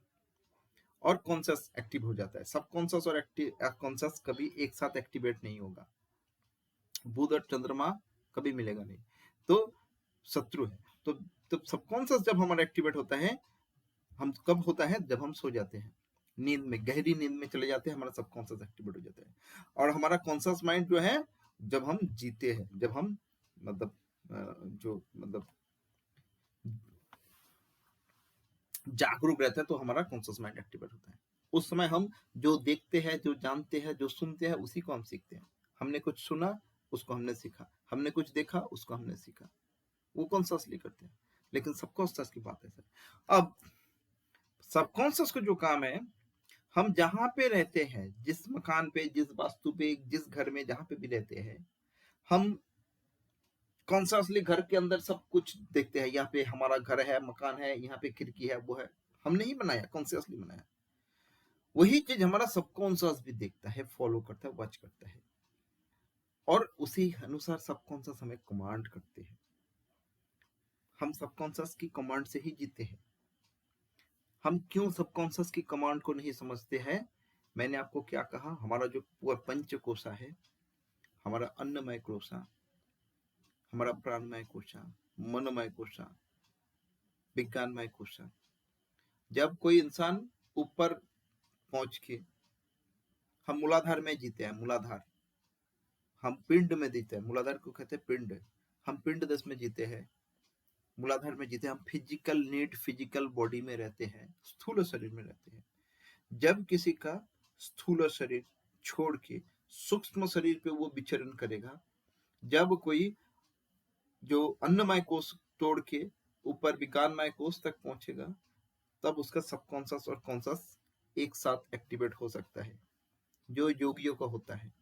और कॉन्शियस एक्टिव हो जाता है। सबकॉन्शियस और कॉन्शियस कभी एक साथ एक्टिवेट नहीं होगा। बुध और चंद्रमा कभी मिलेगा नहीं, तो शत्रु है। तो सबकॉन्शियस जब हमारा एक्टिवेट होता है, हम कब होता है? जब हम सो जाते हैं, नींद में, गहरी नींद में चले जाते हैं, हमारा सबकॉन्शियस एक्टिवेट हो जाता है। और हमारा कॉन्शियस माइंड जो है, जब हम जीते हैं, जब हम मतलब जो मतलब जागरूक रहते हैं, तो हमारा कॉन्शियस माइंड एक्टिवेट होता है। उस समय हम जो देखते हैं, जो जानते हैं, जो सुनते हैं, उसी को हम सीखते हैं। हमने कुछ सुना, उसको हमने सीखा, हमने कुछ देखा, उसको हमने सीखा, वो कॉन्शियसली करते हैं। लेकिन सबकॉन्शियस की बात है सर। अब सबकॉन्शियस का जो काम है, हम जहां पे रहते हैं, जिस मकान पे, जिस वास्तु पे, जिस घर में, जहां पे भी रहते हैं, हम कॉन्शियसली घर के अंदर सब कुछ देखते हैं। यहाँ पे हमारा घर है, मकान है, यहाँ पे खिड़की है, वो है, हमने ही बनाया, कॉन्शियसली बनाया। वही चीज हमारा सबकॉन्शियस भी देखता है, फॉलो करता है, वॉच करता है, और उसी अनुसार सबकॉन्शियस हमें कमांड करते हैं। हम सबकॉन्शियस की कमांड से ही जीते हैं। हम क्यों सबकॉन्शियस की कमांड को नहीं समझते हैं? मैंने आपको क्या कहा, हमारा जो पूरा पंच कोशा है, हमारा अन्नमय कोशा, हमारा प्राणमय कोशा, मनमय कोशा, विज्ञानमय कोशा, जब कोई इंसान ऊपर पहुंच के, हम मूलाधार में जीते हैं, मूलाधार, हम पिंड में जीते हैं, मूलाधार को कहते हैं पिंड, हम पिंड देश में जीते हैं, मूलाधार में जीते हैं। हम फिजिकल नीड, फिजिकल बॉडी में रहते हैं, स्थूल शरीर में रहते हैं। जब किसी का स्थूल शरीर छोड़ के सूक्ष्म शरीर पे वो विचरण करेगा, जब कोई जो अन्नमय कोश तोड़ के ऊपर विज्ञानमय कोश तक पहुंचेगा, तब उसका सबकॉन्शियस और कॉन्शियस एक साथ एक्टिवेट हो सकता है, जो योगियों का होता है,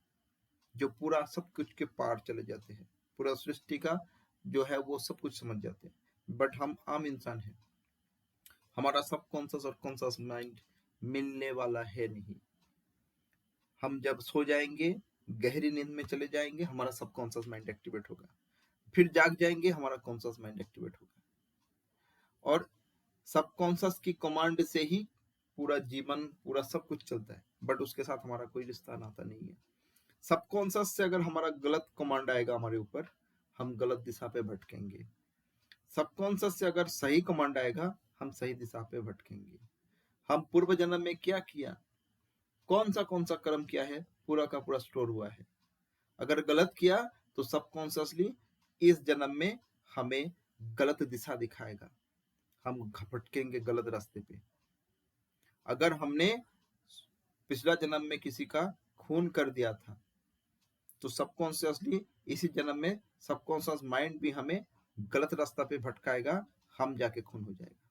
जो पूरा सब कुछ के पार चले जाते हैं, पूरा सृष्टि का जो है वो सब कुछ समझ जाते हैं। बट हम आम इंसान हैं, हमारा सबकॉन्शियस और कॉन्शियस माइंड मिलने वाला है नहीं। हम जब सो जाएंगे, गहरी नींद में चले जाएंगे, हमारा सबकॉन्शियस माइंड एक्टिवेट होगा, फिर जाग जाएंगे, हमारा कॉन्शियस माइंड एक्टिवेट होगा। और सबकॉन्शियस की कमांड से ही पूरा जीवन, पूरा सब कुछ चलता है, बट उसके साथ हमारा कोई रिश्ता नाता नहीं है। सबकॉन्शियस से अगर हमारा गलत कमांड आएगा हमारे ऊपर, हम गलत दिशा पे भटकेंगे। सबकॉन्शियस से अगर सही कमांड आएगा, हम सही दिशा पे भटकेंगे। हम पूर्व जन्म में क्या किया, कौन सा कर्म किया है, पूरा का पूरा स्टोर हुआ है। अगर गलत किया तो सबकॉन्शियसली इस जन्म में हमें गलत दिशा दिखाएगा, हम भटकेंगे गलत रास्ते पे। अगर हमने पिछला जन्म में किसी का खून कर दिया था तो सबकॉन्शियसली इसी जन्म में सबकॉन्शियस माइंड भी हमें गलत रास्ता पे भटकाएगा, हम जाके खून हो जाएगा।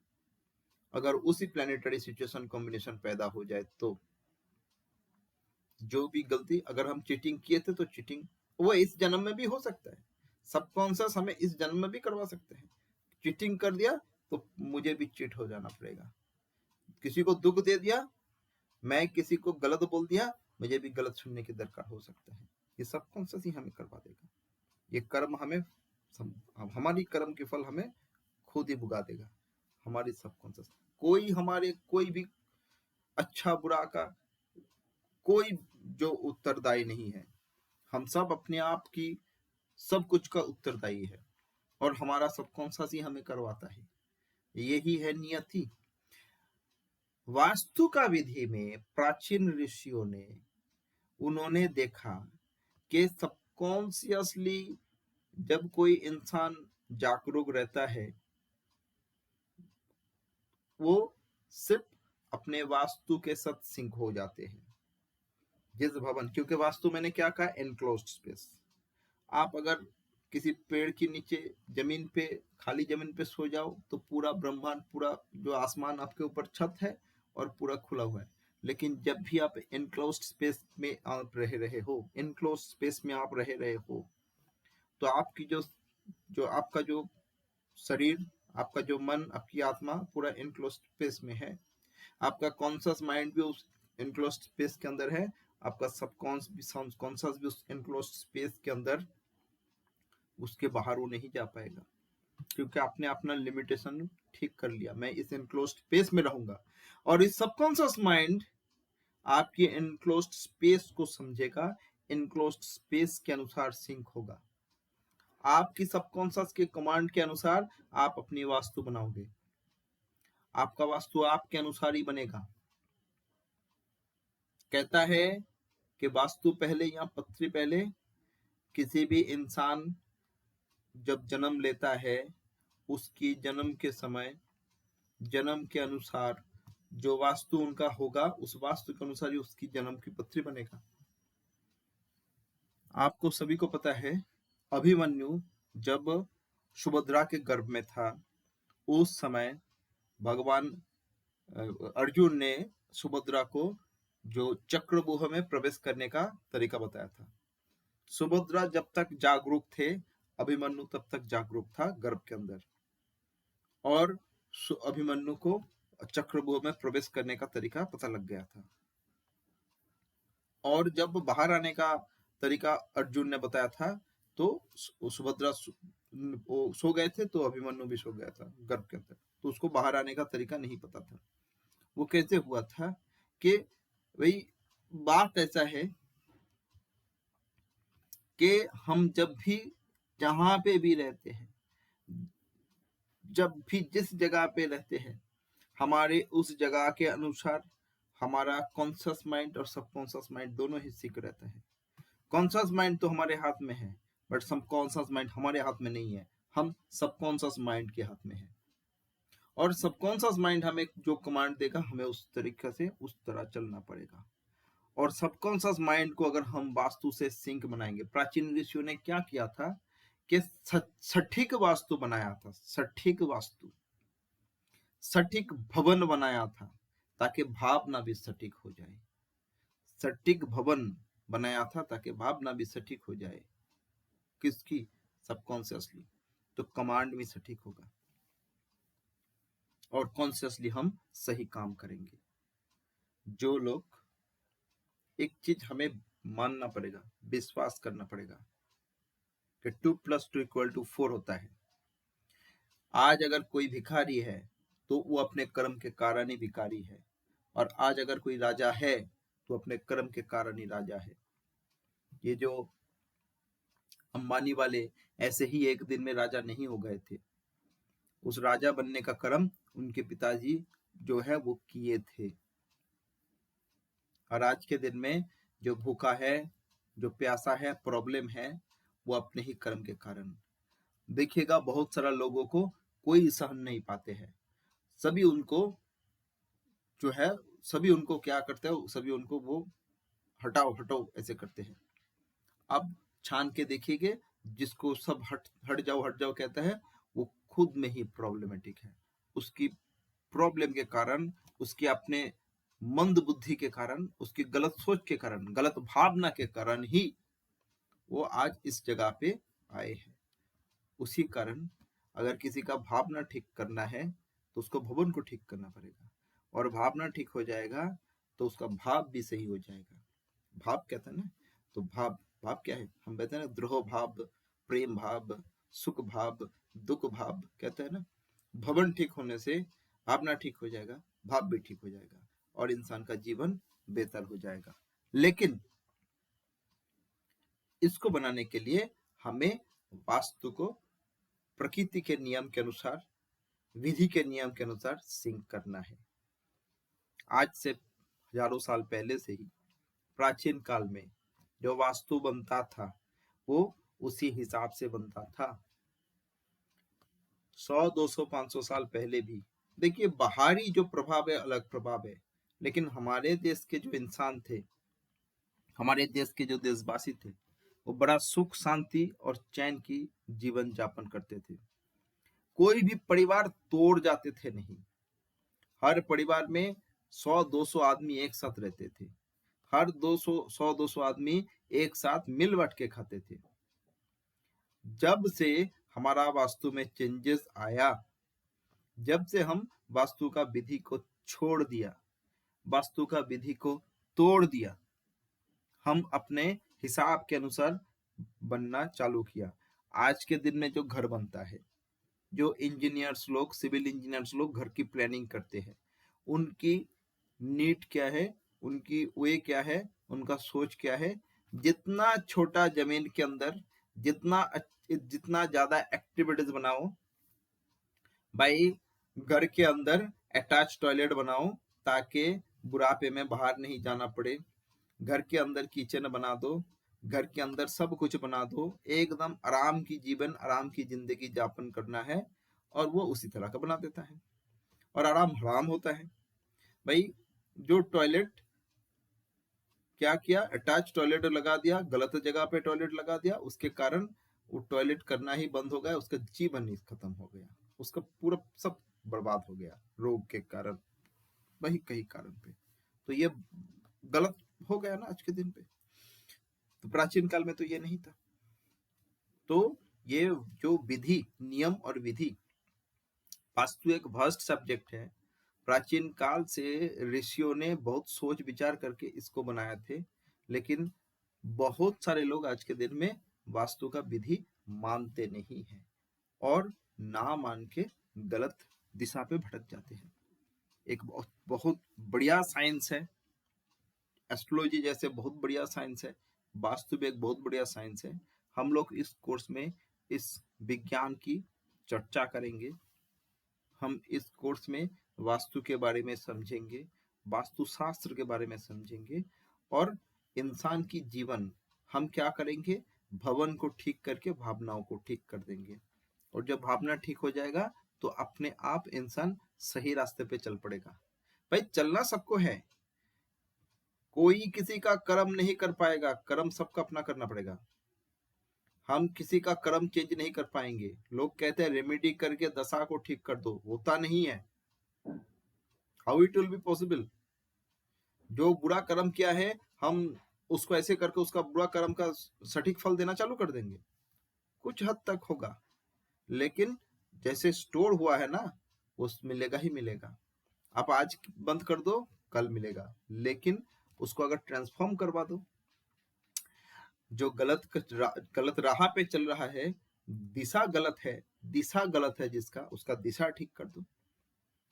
अगर उसी प्लानिटरी सिचुएशन कॉम्बिनेशन पैदा हो जाए तो जो भी गलती, अगर हम चीटिंग किए थे तो चीटिंग वो इस जन्म में भी हो सकता है। सबकॉन्शियस हमें इस जन्म में भी करवा सकते हैं। चीटिंग कर दिया तो मुझे भी चीट हो जाना पड़ेगा। किसी को दुख दे दिया, मैं किसी को गलत बोल दिया, मुझे भी गलत सुनने की दरकार हो सकता है। ये सबकॉन्शियस ही हमें करवा देगा। ये कर्म हमें, हमारी कर्म के फल हमें खुद ही भुगा देगा, हमारी सबकॉन्शियस। कोई हमारे कोई भी अच्छा बुरा का कोई जो उत्तरदायी नहीं है। हम सब अपने आप की सब कुछ का उत्तरदायी है और हमारा सबकॉन्शियस ही हमें करवाता है। यही है नियति। वास्तु का विधि में प्राचीन ऋषियों ने, उन्होंने देखा कि सबकॉन्शियसली जब कोई इंसान जागरूक रहता है, वो सिर्फ अपने वास्तु के साथ सिंक हो जाते हैं। जिस भवन, क्योंकि वास्तु मैंने क्या कहा, एनक्लोज्ड स्पेस। आप अगर किसी पेड़ के नीचे जमीन पे, खाली जमीन पे सो जाओ तो पूरा ब्रह्मांड, पूरा जो आसमान आपके ऊपर छत है और पूरा खुला हुआ है। लेकिन जब भी आप एनक्लोज्ड स्पेस में आप रह रहे हो, एनक्लोज्ड स्पेस में आप रह रहे हो, तो आपकी जो जो आपका जो शरीर, आपका जो मन, आपकी आत्मा पूरा एनक्लोज्ड स्पेस में है। आपका कॉन्शियस माइंड भी उस एनक्लोज्ड स्पेस के अंदर है। आपका सबकॉन्शियस भी उस एनक्लोज्ड स्पेस के अंदर, उसके बाहर वो नहीं जा पाएगा, क्योंकि आपने अपना लिमिटेशन ठीक कर लिया। मैं इस एनक्लोज्ड स्पेस में रहूंगा, और इस सबकॉन्शियस माइंड आपकी एनक्लोज्ड स्पेस को समझेगा, एनक्लोज्ड स्पेस के अनुसार सिंक होगा। आपकी सबकॉन्शियस के कमांड के अनुसार आप अपनी वास्तु बनाओगे। आपका वास्तु आपके अनुसार ही बनेगा। कहता है कि वास्तु पहले या पृथ्वी पहले, किसी भी इंसान जब जन्म लेता है, उसकी जन्म के समय, जन्म के अनुसार जो वास्तु उनका होगा, उस वास्तु के अनुसार ही उसकी जन्म की पृथ्वी बनेगा। आपको सभी को पता है, अभिमन्यु जब सुभद्रा के गर्भ में था, उस समय भगवान अर्जुन ने सुभद्रा को जो चक्रव्यूह में प्रवेश करने का तरीका बताया था। सुभद्रा जब तक जागरूक थे, अभिमन्यु तब तक जागरूक था गर्भ के अंदर, और अभिमन्यु को चक्रव्यूह में प्रवेश करने का तरीका पता लग गया था। और जब बाहर आने का तरीका अर्जुन ने बताया था, तो सुभद्रा वो सो गए थे, तो अभिमन्यु भी सो गया था गर्भ के अंदर, तो उसको बाहर आने का तरीका नहीं पता था। वो कैसे हुआ था कि भाई, बात ऐसा है कि हम जब भी जहां पे भी रहते हैं, जब भी जिस जगह पे रहते हैं, हमारे उस जगह के अनुसार हमारा कॉन्शियस माइंड और सबकॉन्शियस माइंड दोनों ही सीख रहता है। कॉन्शियस माइंड तो हमारे हाथ में है, बट सबकॉन्शियस माइंड हमारे हाथ में नहीं है, हम सबकॉन्शियस माइंड के हाथ में है। और सबकॉन्शियस माइंड हमें जो कमांड देगा, हमें उस तरीके से उस तरह चलना पड़ेगा। और सबकॉन्शियस माइंड को अगर हम वास्तु से सिंक बनाएंगे, प्राचीन ऋषियों ने क्या किया था कि सटीक वास्तु बनाया था, सटीक वास्तु, सटीक भवन बनाया था, ताकि भावना भी सटीक हो जाए। सटीक भवन बनाया था ताकि भावना भी सटीक हो जाए। किसकी? सबकॉन्शियसली। तो कमांड भी सटीक होगा और कॉन्शियसली हम सही काम करेंगे। जो लोग, एक चीज हमें मानना पड़ेगा, विश्वास करना पड़ेगा कि 2 + 2 = 4 होता है। आज अगर कोई भिखारी है तो वो अपने कर्म के कारण ही भिखारी है, और आज अगर कोई राजा है तो अपने कर्म के कारण ही राजा है। ये जो अंबानी वाले ऐसे ही एक दिन में राजा नहीं हो गए थे, उस राजा बनने का कर्म उनके पिताजी जो है वो किए थे। और आज के दिन में जो भूखा है, जो प्यासा है, प्रॉब्लम है, वो अपने ही कर्म के कारण। देखिएगा बहुत सारा लोगों को कोई सहन नहीं पाते हैं, सभी उनको जो है, सभी उनको क्या करते हैं, सभी उनको वो हटाओ हटाओ ऐसे करते हैं। अब छान के देखिएगे, जिसको सब हट हट जाओ कहता है, वो खुद में ही प्रॉब्लमेटिक है। उसकी प्रॉब्लम के कारण, उसके अपने मंद बुद्धि के कारण, उसकी गलत सोच के कारण, गलत भावना के कारण ही वो आज इस जगह पे आए हैं। उसी कारण अगर किसी का भावना ठीक करना है तो उसको भवन को ठीक करना पड़ेगा, और भावना ठीक हो जाएगा तो उसका भाव भी सही हो जाएगा। भाव कहते हैं ना, तो भाव भाव क्या है, हम कहते हैं ना, द्रोह भाव, प्रेम भाव, सुख भाव, दुख भाव कहते हैं ना। भवन ठीक होने से भावना ठीक हो जाएगा, भाव भी ठीक हो जाएगा, और इंसान का जीवन बेहतर हो जाएगा। लेकिन इसको बनाने के लिए हमें वास्तु को प्रकृति के नियम के अनुसार, विधि के नियम के अनुसार सिंक करना है। आज से हजारों साल पहले से ही, प्राचीन काल में जो वास्तु बनता था वो उसी हिसाब से बनता था। 100, 200, 500 साल पहले भी देखिए, बाहरी जो प्रभाव है अलग प्रभाव है, लेकिन हमारे देश के जो इंसान थे, हमारे देश के जो देशवासी थे, वो बड़ा सुख शांति और चैन की जीवन यापन करते थे। कोई भी परिवार तोड़ जाते थे नहीं, हर परिवार में 100-200 आदमी एक साथ रहते थे, हर 100-200 आदमी एक साथ मिल बट के खाते थे। जब से हमारा वास्तु में चेंजेस आया, जब से हम वास्तु का विधि को छोड़ दिया, वास्तु का विधि को तोड़ दिया, हम अपने हिसाब के अनुसार बनना चालू किया। आज के दिन में जो घर बनता है, जो इंजीनियर्स लोग, सिविल इंजीनियर्स लोग घर की प्लानिंग करते हैं, उनकी नीड क्या है, उनकी वे क्या है, उनका सोच क्या है, जितना छोटा जमीन के अंदर जितना ज्यादा एक्टिविटीज बनाओ भाई, घर के अंदर अटैच टॉयलेट बनाओ ताकि बुढ़ापे में बाहर नहीं जाना पड़े, घर के अंदर किचन बना दो, घर के अंदर सब कुछ बना दो, एकदम आराम की जीवन, आराम की जिंदगी यापन करना है, और वो उसी तरह का बना देता है और आराम हराम होता है। भाई जो टॉयलेट क्या किया, अटैच टॉयलेट लगा दिया, गलत जगह पे टॉयलेट लगा दिया, उसके कारण वो टॉयलेट करना ही बंद हो गया, उसका जीवन ही खत्म हो गया, उसका पूरा सब बर्बाद हो गया रोग के कारण, वही कई कारण पे। तो ये गलत हो गया ना आज के दिन पे। तो प्राचीन काल में तो ये नहीं था। तो ये जो विधि, नियम और विधि, वास्तु एक वास्ट सब्जेक्ट है। प्राचीन काल से ऋषियों ने बहुत सोच विचार करके इसको बनाया थे, लेकिन बहुत सारे लोग आज के दिन में वास्तु का विधि मानते नहीं है, और ना मान के गलत दिशा पे भटक जाते हैं। एक बहुत बहुत बढ़िया साइंस है, एस्ट्रोलॉजी जैसे बहुत बढ़िया साइंस है, वास्तु भी एक बहुत बढ़िया साइंस है। हम लोग इस कोर्स में इस विज्ञान की चर्चा करेंगे। हम इस कोर्स में वास्तु के बारे में समझेंगे, वास्तुशास्त्र के बारे में समझेंगे, और इंसान की जीवन हम क्या करेंगे, भवन को ठीक करके भावनाओं को ठीक कर देंगे, और जब भावना ठीक हो जाएगा तो अपने आप इंसान सही रास्ते पे चल पड़ेगा। भाई चलना सबको है, कोई किसी का कर्म नहीं कर पाएगा, कर्म सबका अपना करना पड़ेगा। हम किसी का कर्म चेंज नहीं कर पाएंगे। लोग कहते हैं रेमेडी करके दशा को ठीक कर दो, होता नहीं है। How it will be possible? जो बुरा कर्म किया है, हम उसको ऐसे करके उसका बुरा कर्म का सटीक फल देना चालू कर देंगे? कुछ हद तक होगा, लेकिन जैसे स्टोर हुआ है ना, वो मिलेगा ही मिलेगा। आप आज बंद कर दो, कल मिलेगा, लेकिन उसको अगर ट्रांसफॉर्म करवा दो, जो गलत राह पे चल रहा है, दिशा गलत है, दिशा गलत है जिसका, उसका दिशा ठीक कर दो।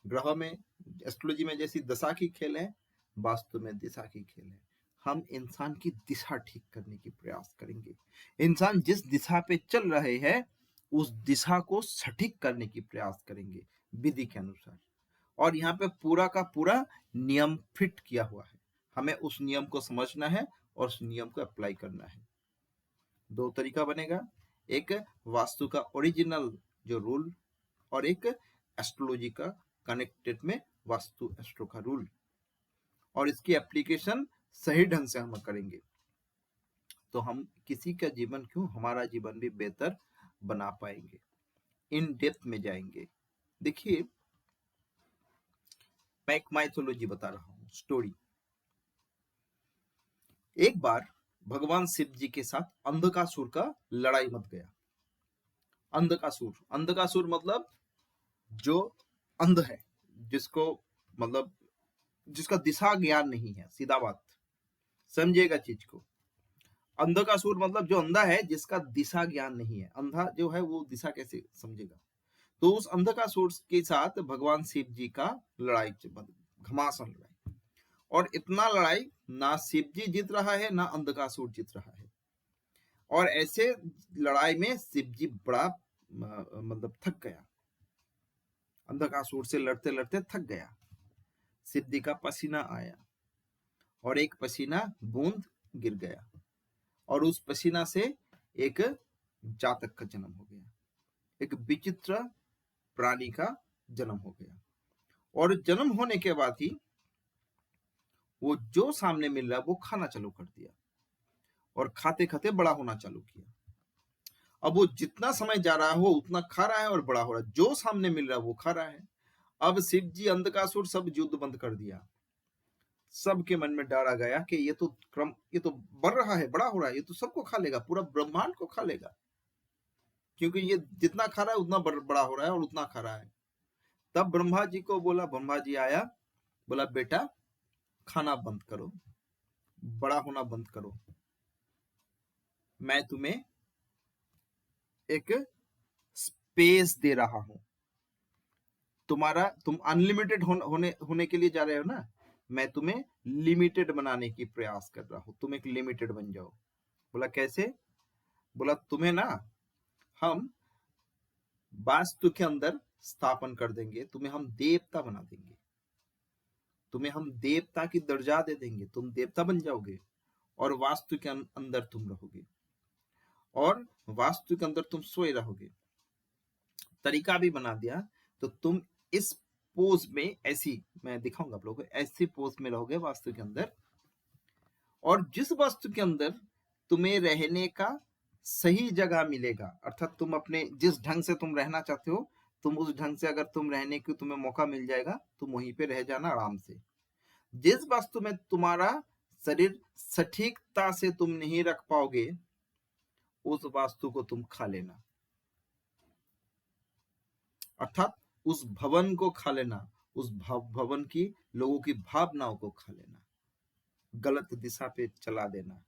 ग्रह में, एस्ट्रोलॉजी में जैसी दशा की खेल है, वास्तु में दिशा की खेल है। हम इंसान की दिशा ठीक करने की प्रयास करेंगे। इंसान जिस दिशा पे चल रहे हैं उस दिशा को सटीक करने की प्रयास करेंगे विधि के अनुसार। और यहाँ पे पूरा का पूरा नियम फिट किया हुआ है, हमें उस नियम को समझना है और उस नियम को अप्लाई करना है। दो तरीका बनेगा, एक वास्तु का ओरिजिनल जो रूल और एक एस्ट्रोलॉजी का कनेक्टेड में वास्तु एस्ट्रो का रूल, और इसकी एप्लीकेशन सही ढंग से हम करेंगे तो हम किसी का जीवन क्यों, हमारा जीवन भी बेहतर बना पाएंगे। इन डेप्थ में जाएंगे। देखिए, मैं एक माइथोलॉजी बता रहा हूँ, स्टोरी। एक बार भगवान शिव जी के साथ अंधकासुर का लड़ाई मच गया। अंधकासुर मतलब जो अंध है, जिसको मतलब जिसका दिशा ज्ञान नहीं है, सीधा बात समझिएगा चीज को। अंधकासुर मतलब जो अंधा है, जिसका दिशा ज्ञान नहीं है। अंधा जो है वो दिशा कैसे समझेगा। तो उस अंधकासुर के साथ भगवान शिव जी का लड़ाई, घमासान लड़ाई, और इतना लड़ाई ना शिव जी जीत रहा है ना अंधकासुर जीत रहा है। और ऐसे लड़ाई में शिव जी बड़ा मतलब थक गया, अंधकासुर से लड़ते लड़ते थक गया। शिव जी का पसीना आया और एक पसीना बूंद गिर गया, और उस पसीना से एक जातक का जन्म हो गया, एक विचित्र प्राणी का जन्म हो गया। और जन्म होने के बाद ही वो जो सामने मिल रहा वो खाना चालू कर दिया, और खाते खाते बड़ा होना चालू किया। अब वो जितना समय जा रहा है वो उतना खा रहा है और बड़ा हो रहा है, जो सामने मिल रहा है वो खा रहा है। अब शिव जी, अंधकासुर सब युद्ध बंद कर दिया। सबके मन में डर आ गया कि ये तो बढ़ रहा है, बड़ा हो रहा है, ये तो सबको खा लेगा, पूरा ब्रह्मांड को खा लेगा, क्योंकि ये जितना खा रहा है उतना बड़ा हो रहा है और उतना खा रहा है। तब ब्रह्मा जी को बोला, ब्रह्मा जी आया, बोला बेटा खाना बंद करो, बड़ा होना बंद करो, मैं तुम्हें एक स्पेस दे रहा हूं। तुम अनलिमिटेड होने के लिए जा रहे हो ना, मैं तुम्हें लिमिटेड बनाने की प्रयास कर रहा हूं, तुम एक लिमिटेड बन जाओ। बोला कैसे। बोला तुम्हें ना हम वास्तु के अंदर स्थापन कर देंगे, तुम्हें हम देवता बना देंगे, तुम्हें हम देवता की दर्जा दे देंगे, तुम देवता बन जाओगे, और वास्तु के अंदर तुम रहोगे, और वास्तु के अंदर तुम सोए रहोगे। तरीका भी बना दिया, तो तुम इस पोज में, ऐसी मैं दिखाऊंगा आप लोगों को, ऐसी पोज में रहोगे वास्तु के अंदर, और जिस वास्तु के अंदर तुम्हें रहने का सही जगह मिलेगा, अर्थात तुम अपने जिस ढंग से तुम रहना चाहते हो, तुम उस ढंग से अगर तुम रहने की तुम्हें मौका मिल जाएगा, तुम वहीं पे रह जाना आराम से। जिस वास्तु में तुम्हारा शरीर सटीकता से तुम नहीं रख पाओगे, उस वास्तु को तुम खा लेना, अर्थात उस भवन को खा लेना, उस भवन की लोगों की भावनाओं को खा लेना, गलत दिशा पे चला देना,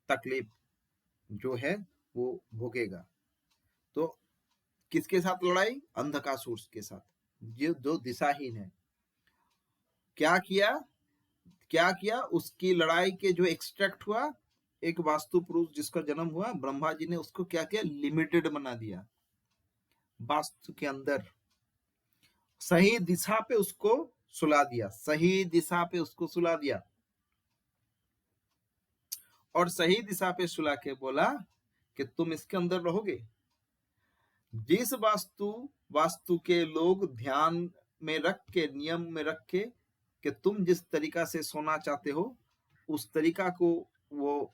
तकलीफ जो है वो भोगेगा। तो किसके साथ लड़ाई, अंधकासुर के साथ, जो दिशाहीन है। क्या किया, उसकी लड़ाई के जो एक्सट्रैक्ट हुआ, एक वास्तु पुरुष जिसका जन्म हुआ, ब्रह्मा जी ने उसको क्या किया, लिमिटेड बना दिया। वास्तु के अंदर सही दिशा पे उसको सुला दिया, सही दिशा पे उसको सुला दिया, और सही दिशा पे सुला के बोला कि तुम इसके अंदर रहोगे। जिस वास्तु के लोग ध्यान में रख के, नियम में रख के, कि तुम जिस तरीका से सोना चाहते हो उस तरीका को वो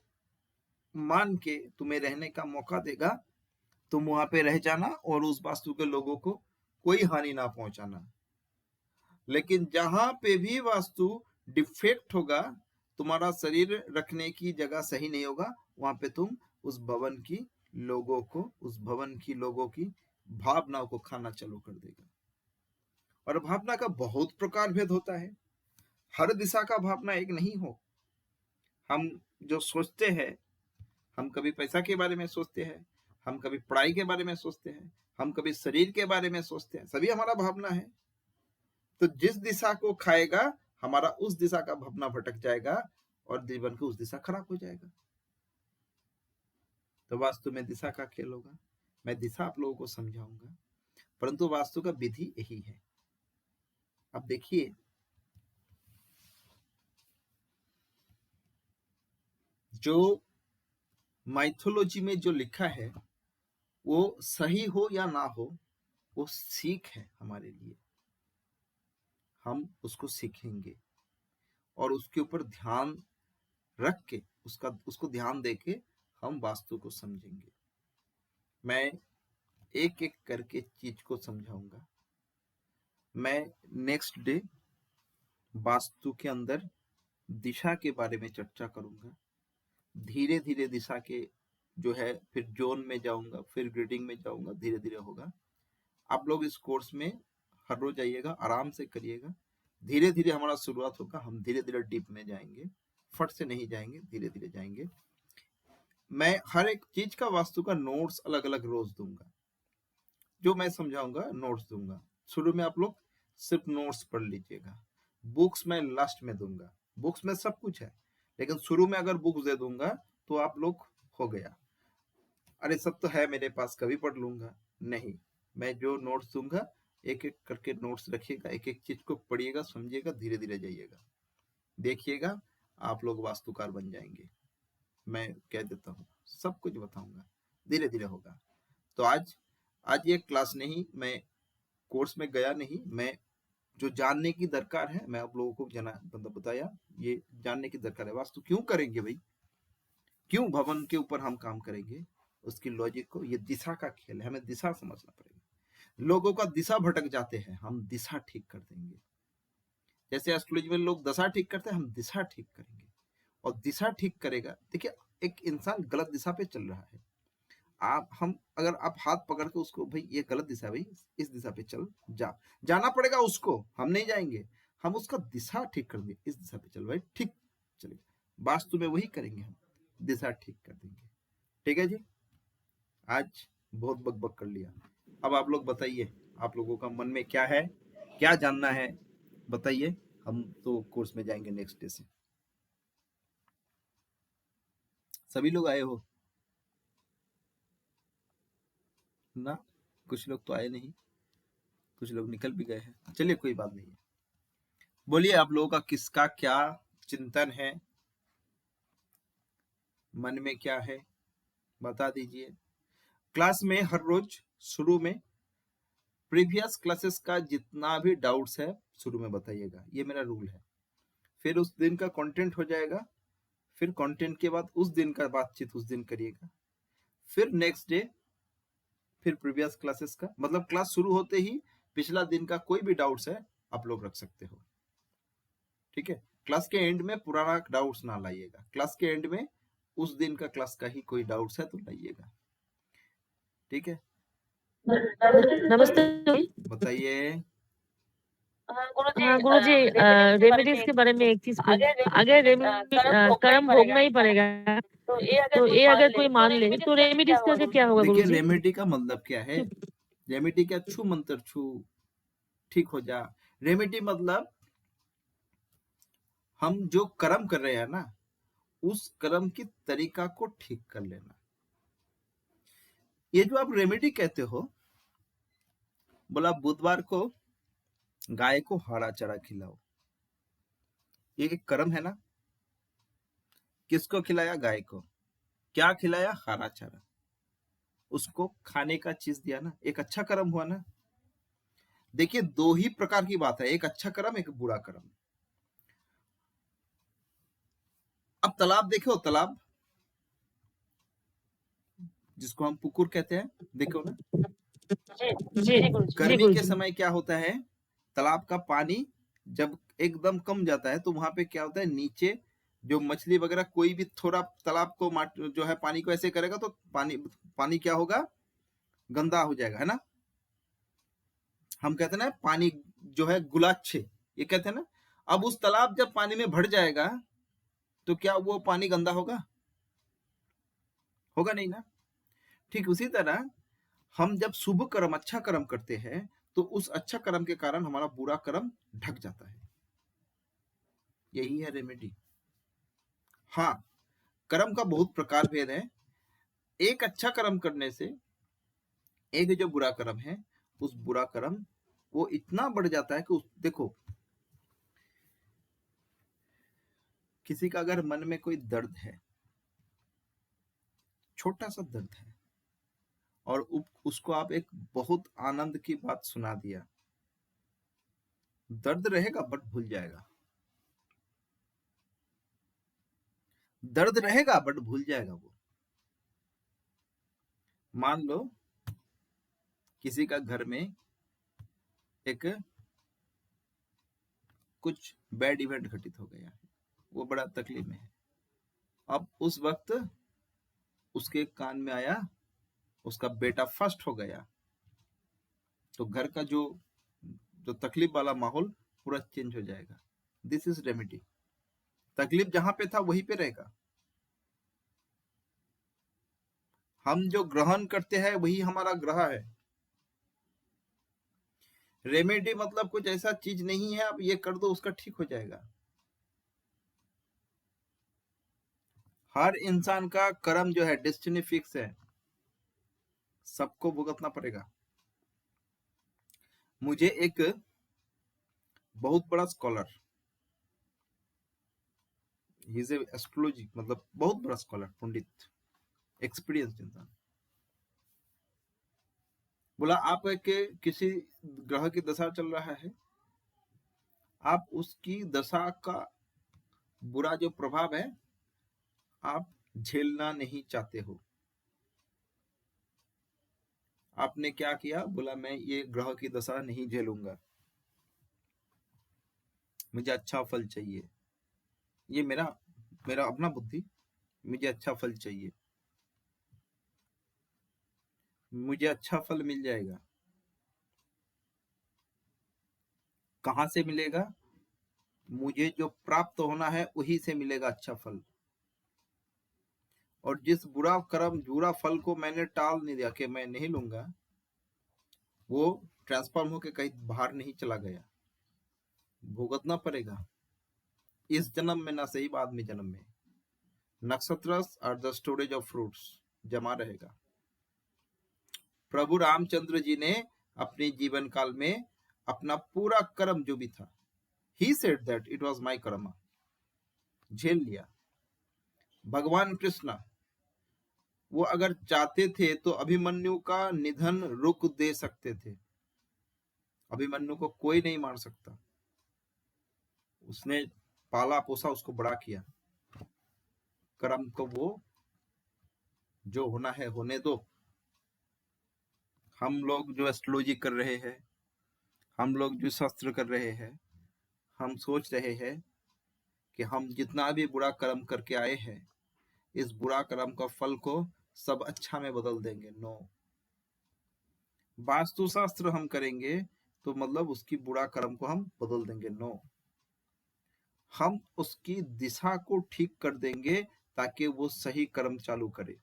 मान के तुम्हें रहने का मौका देगा, तुम वहां पे रह जाना और उस वास्तु के लोगों को कोई हानि ना पहुंचाना। लेकिन जहां पे भी वास्तु डिफेक्ट होगा, तुम्हारा शरीर रखने की जगह सही नहीं होगा, वहां पे तुम उस भवन की लोगों को, उस भवन की लोगों की भावनाओं को खाना चालू कर देगा। और भावना का बहुत प्रकार भेद होता है, हर दिशा का भावना एक नहीं हो। हम जो सोचते हैं, हम कभी पैसा के बारे में सोचते हैं, हम कभी पढ़ाई के बारे में सोचते हैं, हम कभी शरीर के बारे में सोचते हैं, सभी हमारा भावना है। तो जिस दिशा को खाएगा हमारा उस दिशा का भावना भटक जाएगा और जीवन की उस दिशा खराब हो जाएगा। तो वास्तु में दिशा का खेल होगा। मैं दिशा आप लोगों को समझाऊंगा, परंतु वास्तु का विधि यही है। अब देखिए, जो माइथोलॉजी में जो लिखा है वो सही हो या ना हो, वो सीख है हमारे लिए। हम उसको सीखेंगे और उसके ऊपर ध्यान रख के उसको ध्यान दे के हम वास्तु को समझेंगे। मैं एक एक करके चीज को समझाऊंगा। मैं नेक्स्ट डे वास्तु के अंदर दिशा के बारे में चर्चा करूंगा। धीरे धीरे दिशा के जो है, फिर जोन में जाऊंगा, फिर ग्रिडिंग में जाऊंगा, धीरे धीरे होगा। आप लोग इस कोर्स में हर रोज आइएगा, आराम से करिएगा। धीरे धीरे हमारा शुरुआत होगा, हम धीरे धीरे डीप में जाएंगे, फट से नहीं जाएंगे, धीरे धीरे जाएंगे। मैं हर एक चीज का वास्तु का नोट्स अलग अलग रोज दूंगा, जो मैं समझाऊंगा नोट्स दूंगा। शुरू में आप लोग सिर्फ नोट्स पढ़ लीजिएगा, बुक्स मैं लास्ट में दूंगा। बुक्स में सब कुछ है, लेकिन शुरू में अगर बुक्स दे दूंगा तो आप लोग हो गया, अरे सब तो है मेरे पास, कभी पढ़ लूंगा। नहीं, मैं जो नोट्स दूंगा एक एक करके नोट्स रखिएगा, एक एक चीज को पढ़िएगा, समझिएगा, धीरे धीरे जाइएगा, देखिएगा आप लोग वास्तुकार बन जाएंगे। मैं कह देता हूँ, सब कुछ बताऊंगा, धीरे धीरे होगा। तो आज ये क्लास नहीं, मैं कोर्स में गया नहीं, मैं जो जानने की दरकार है मैं आप लोगों को मतलब बताया। ये जानने की दरकार है, वास्तु क्यों करेंगे भाई, क्यों भवन के ऊपर हम काम करेंगे, उसकी लॉजिक को, ये दिशा का खेल है, हमें दिशा समझना पड़ेगा। लोगों का दिशा भटक जाते हैं, हम दिशा ठीक कर देंगे। जैसे एस्ट्रोलॉजी में लोग दशा ठीक करते हैं, हम दिशा ठीक करेंगे। और दिशा ठीक करेगा, देखिए एक इंसान गलत दिशा पे चल रहा है, अगर आप हाथ पकड़ के उसको, भाई ये गलत दिशा है भाई, इस दिशा पे चल, जाना पड़ेगा उसको, हम नहीं जाएंगे, हम उसका दिशा ठीक कर देंगे, इस दिशा पे चल भाई, ठीक चलेगा। वास्तु में वही करेंगे, हम दिशा ठीक कर देंगे। ठीक है जी, आज बहुत बकबक कर लिया। अब आप लोग बताइए, आप लोगों का मन में क्या है, क्या जानना है, बताइए। हम तो कोर्स में जाएंगे नेक्स्ट डे से। सभी लोग आए हो ना? कुछ लोग तो आए नहीं, कुछ लोग निकल भी गए हैं। चलिए कोई बात नहीं है, बोलिए आप लोगों का किसका क्या चिंतन है, मन में क्या है, बता दीजिए। क्लास में हर रोज शुरू में प्रीवियस क्लासेस का जितना भी डाउट्स है शुरू में बताइएगा, ये मेरा रूल है। फिर उस दिन का कंटेंट हो जाएगा, फिर कंटेंट के बाद उस दिन का बातचीत उस दिन करिएगा, फिर नेक्स्ट डे फिर प्रीवियस क्लासेस का, मतलब क्लास शुरू होते ही पिछला दिन का कोई भी डाउट्स है आप लोग रख सकते हो। ठीक है, क्लास के एंड में पुराना डाउट्स ना लाइएगा, क्लास के एंड में उस दिन का क्लास का ही कोई डाउट्स है तो लाइएगा। ठीक है, नमस्ते। बताइए। हाँ गुरुजी, रेमेडीज के बारे में एक चीज अगर रेमेडी कर्म भोगना ही पड़ेगा, तो ये अगर कोई मान ले तो रेमेडीज करके क्या होगा देखिए, गुरुजी? रेमेडी का मतलब क्या है? रेमेडी क्या, छू मंत्र छू ठीक हो जा। रेमेडी मतलब हम जो कर्म कर रहे हैं ना, उस कर्म की तरीका को ठीक कर लेना। ये जो आप रेमेडी कहते हो, बोला बुधवार को गाय को हरा चारा खिलाओ, ये एक कर्म है ना। किसको खिलाया? गाय को। क्या खिलाया? हरा चारा, उसको खाने का चीज दिया ना, एक अच्छा कर्म हुआ ना। देखिए, दो ही प्रकार की बात है, एक अच्छा कर्म, एक बुरा कर्म। अब तालाब देखो, तालाब जिसको हम पुकुर कहते हैं, देखो ना। जी गर्मी के समय क्या होता है, तालाब का पानी जब एकदम कम जाता है तो वहां पे क्या होता है, नीचे जो मछली वगैरह कोई भी थोड़ा तालाब को जो है पानी को ऐसे करेगा तो पानी क्या होगा, गंदा हो जाएगा, है ना। हम कहते हैं ना पानी जो है गुलाच्छे, ये कहते हैं ना। अब उस तालाब जब पानी में भर जाएगा तो क्या वो पानी गंदा होगा? होगा नहीं ना। ठीक उसी तरह हम जब शुभ कर्म, अच्छा कर्म करते हैं, तो उस अच्छा कर्म के कारण हमारा बुरा कर्म ढक जाता है। यही है रेमेडी। हाँ, कर्म का बहुत प्रकार भेद है। एक अच्छा कर्म करने से एक जो बुरा कर्म है, उस बुरा कर्म वो इतना बढ़ जाता है कि देखो, किसी का अगर मन में कोई दर्द है, छोटा सा दर्द है, और उसको आप एक बहुत आनंद की बात सुना दिया, दर्द रहेगा बट भूल जाएगा। दर्द रहेगा बट भूल जाएगा वो। मान लो किसी का घर में एक कुछ बैड इवेंट घटित हो गया, वो बड़ा तकलीफ में है। अब उस वक्त उसके कान में आया उसका बेटा फर्स्ट हो गया, तो घर का जो जो तकलीफ वाला माहौल पूरा चेंज हो जाएगा। This is remedy. तकलीफ जहां पे था वहीं पे रहेगा। हम जो ग्रहण करते हैं वही हमारा ग्रह है। रेमेडी मतलब कुछ ऐसा चीज नहीं है आप ये कर दो उसका ठीक हो जाएगा। हर इंसान का कर्म जो है, डेस्टिनी फिक्स है, सबको भुगतना पड़ेगा। मुझे एक बहुत बड़ा स्कॉलर, ही इज एस्ट्रोलॉजी, मतलब बहुत बड़ा स्कॉलर, पंडित, एक्सपीरियंस इंसान, बोला आप के किसी ग्रह की दशा चल रहा है, आप उसकी दशा का बुरा जो प्रभाव है आप झेलना नहीं चाहते हो। आपने क्या किया, बोला मैं ये ग्रह की दशा नहीं झेलूंगा, मुझे अच्छा फल चाहिए, ये मेरा मेरा अपना बुद्धि, मुझे अच्छा फल चाहिए, मुझे अच्छा फल मिल जाएगा। कहां से मिलेगा, मुझे जो प्राप्त होना है वही से मिलेगा अच्छा फल। और जिस बुरा कर्म, बुरा फल को मैंने टाल नहीं दिया कि मैं नहीं लूंगा, वो ट्रांसफॉर्म होकर कहीं बाहर नहीं चला गया, भुगतना पड़ेगा इस जन्म में, ना सही बाद में जन्म में। नक्षत्र are the storage of fruits, जमा रहेगा। प्रभु रामचंद्र जी ने अपने जीवन काल में अपना पूरा कर्म जो भी था, he said that it was my कर्म, झेल लिया। भगवान कृष्ण वो अगर चाहते थे तो अभिमन्यु का निधन रुक दे सकते थे। अभिमन्यु को कोई नहीं मार सकता, उसने पाला पोसा, उसको बड़ा किया। कर्म को वो जो होना है होने दो। हम लोग जो एस्ट्रोलॉजी कर रहे हैं, हम लोग जो शास्त्र कर रहे हैं, हम सोच रहे हैं कि हम जितना भी बुरा कर्म करके आए हैं, इस बुरा कर्म का फल को सब अच्छा में बदल देंगे। नो, वास्तुशास्त्र हम करेंगे तो मतलब उसकी बुरा कर्म को हम बदल देंगे। नो, हम उसकी दिशा को ठीक कर देंगे ताकि वो सही कर्म चालू करे।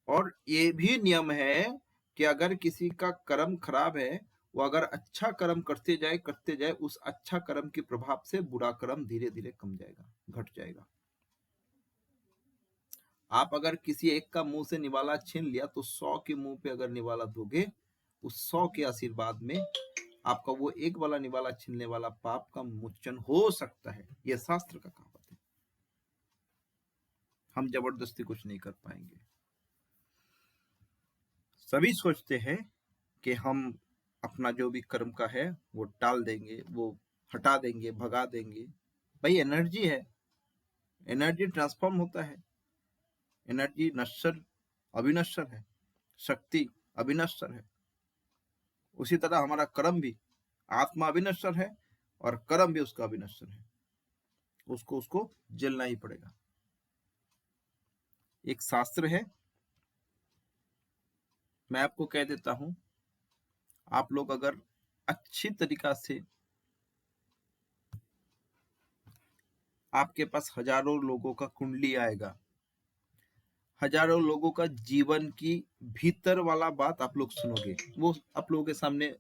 और ये भी नियम है कि अगर किसी का कर्म खराब है, वो अगर अच्छा कर्म करते जाए, उस अच्छा कर्म के प्रभाव से बुरा कर्म धीरे धीरे कम जाएगा, घट जाएगा। आप अगर किसी एक का मुंह से निवाला छीन लिया तो 100 के मुंह पे अगर निवाला दोगे, उस 100 के आशीर्वाद में आपका वो एक वाला निवाला छीनने वाला पाप का मोचन हो सकता है। यह शास्त्र का कहावत है, हम जबरदस्ती कुछ नहीं कर पाएंगे। सभी सोचते हैं कि हम अपना जो भी कर्म का है वो टाल देंगे, वो हटा देंगे, भगा देंगे। भाई एनर्जी है, एनर्जी ट्रांसफॉर्म होता है, एनर्जी नश्वर अविनश्वर है, शक्ति अविनश्वर है। उसी तरह हमारा कर्म भी, आत्मा अविनश्वर है और कर्म भी उसका अविनश्वर है, उसको जलना ही पड़ेगा। एक शास्त्र है, मैं आपको कह देता हूं, आप लोग अगर अच्छी तरीका से, आपके पास हजारों लोगों का कुंडली आएगा, हजारों लोगों का जीवन की भीतर वाला बात आप लोग सुनोगे, वो आप लोगों के सामने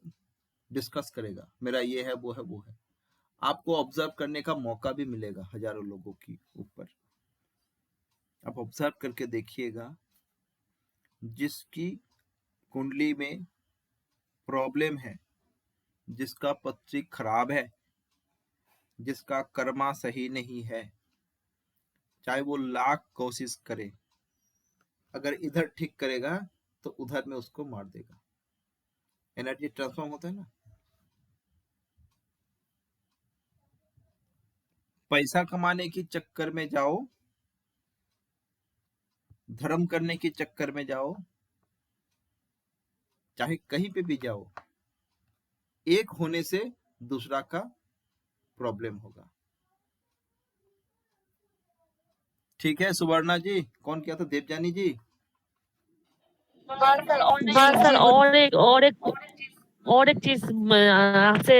डिस्कस करेगा, मेरा ये है वो है वो है। आपको ऑब्जर्व करने का मौका भी मिलेगा हजारों लोगों की ऊपर। आप ऑब्जर्व करके देखिएगा, जिसकी कुंडली में प्रॉब्लम है, जिसका पत्रिक खराब है, जिसका कर्मा सही नहीं है, चाहे वो लाख कोशिश करे, अगर इधर ठीक करेगा तो उधर में उसको मार देगा। एनर्जी ट्रांसफॉर्म होता है ना। पैसा कमाने के चक्कर में जाओ, धर्म करने के चक्कर में जाओ, चाहे कहीं पे भी जाओ, एक होने से दूसरा का प्रॉब्लम होगा। ठीक है सुवर्णा जी, कौन किया था? देवजानी जी। हाँ सर, और एक चीज आपसे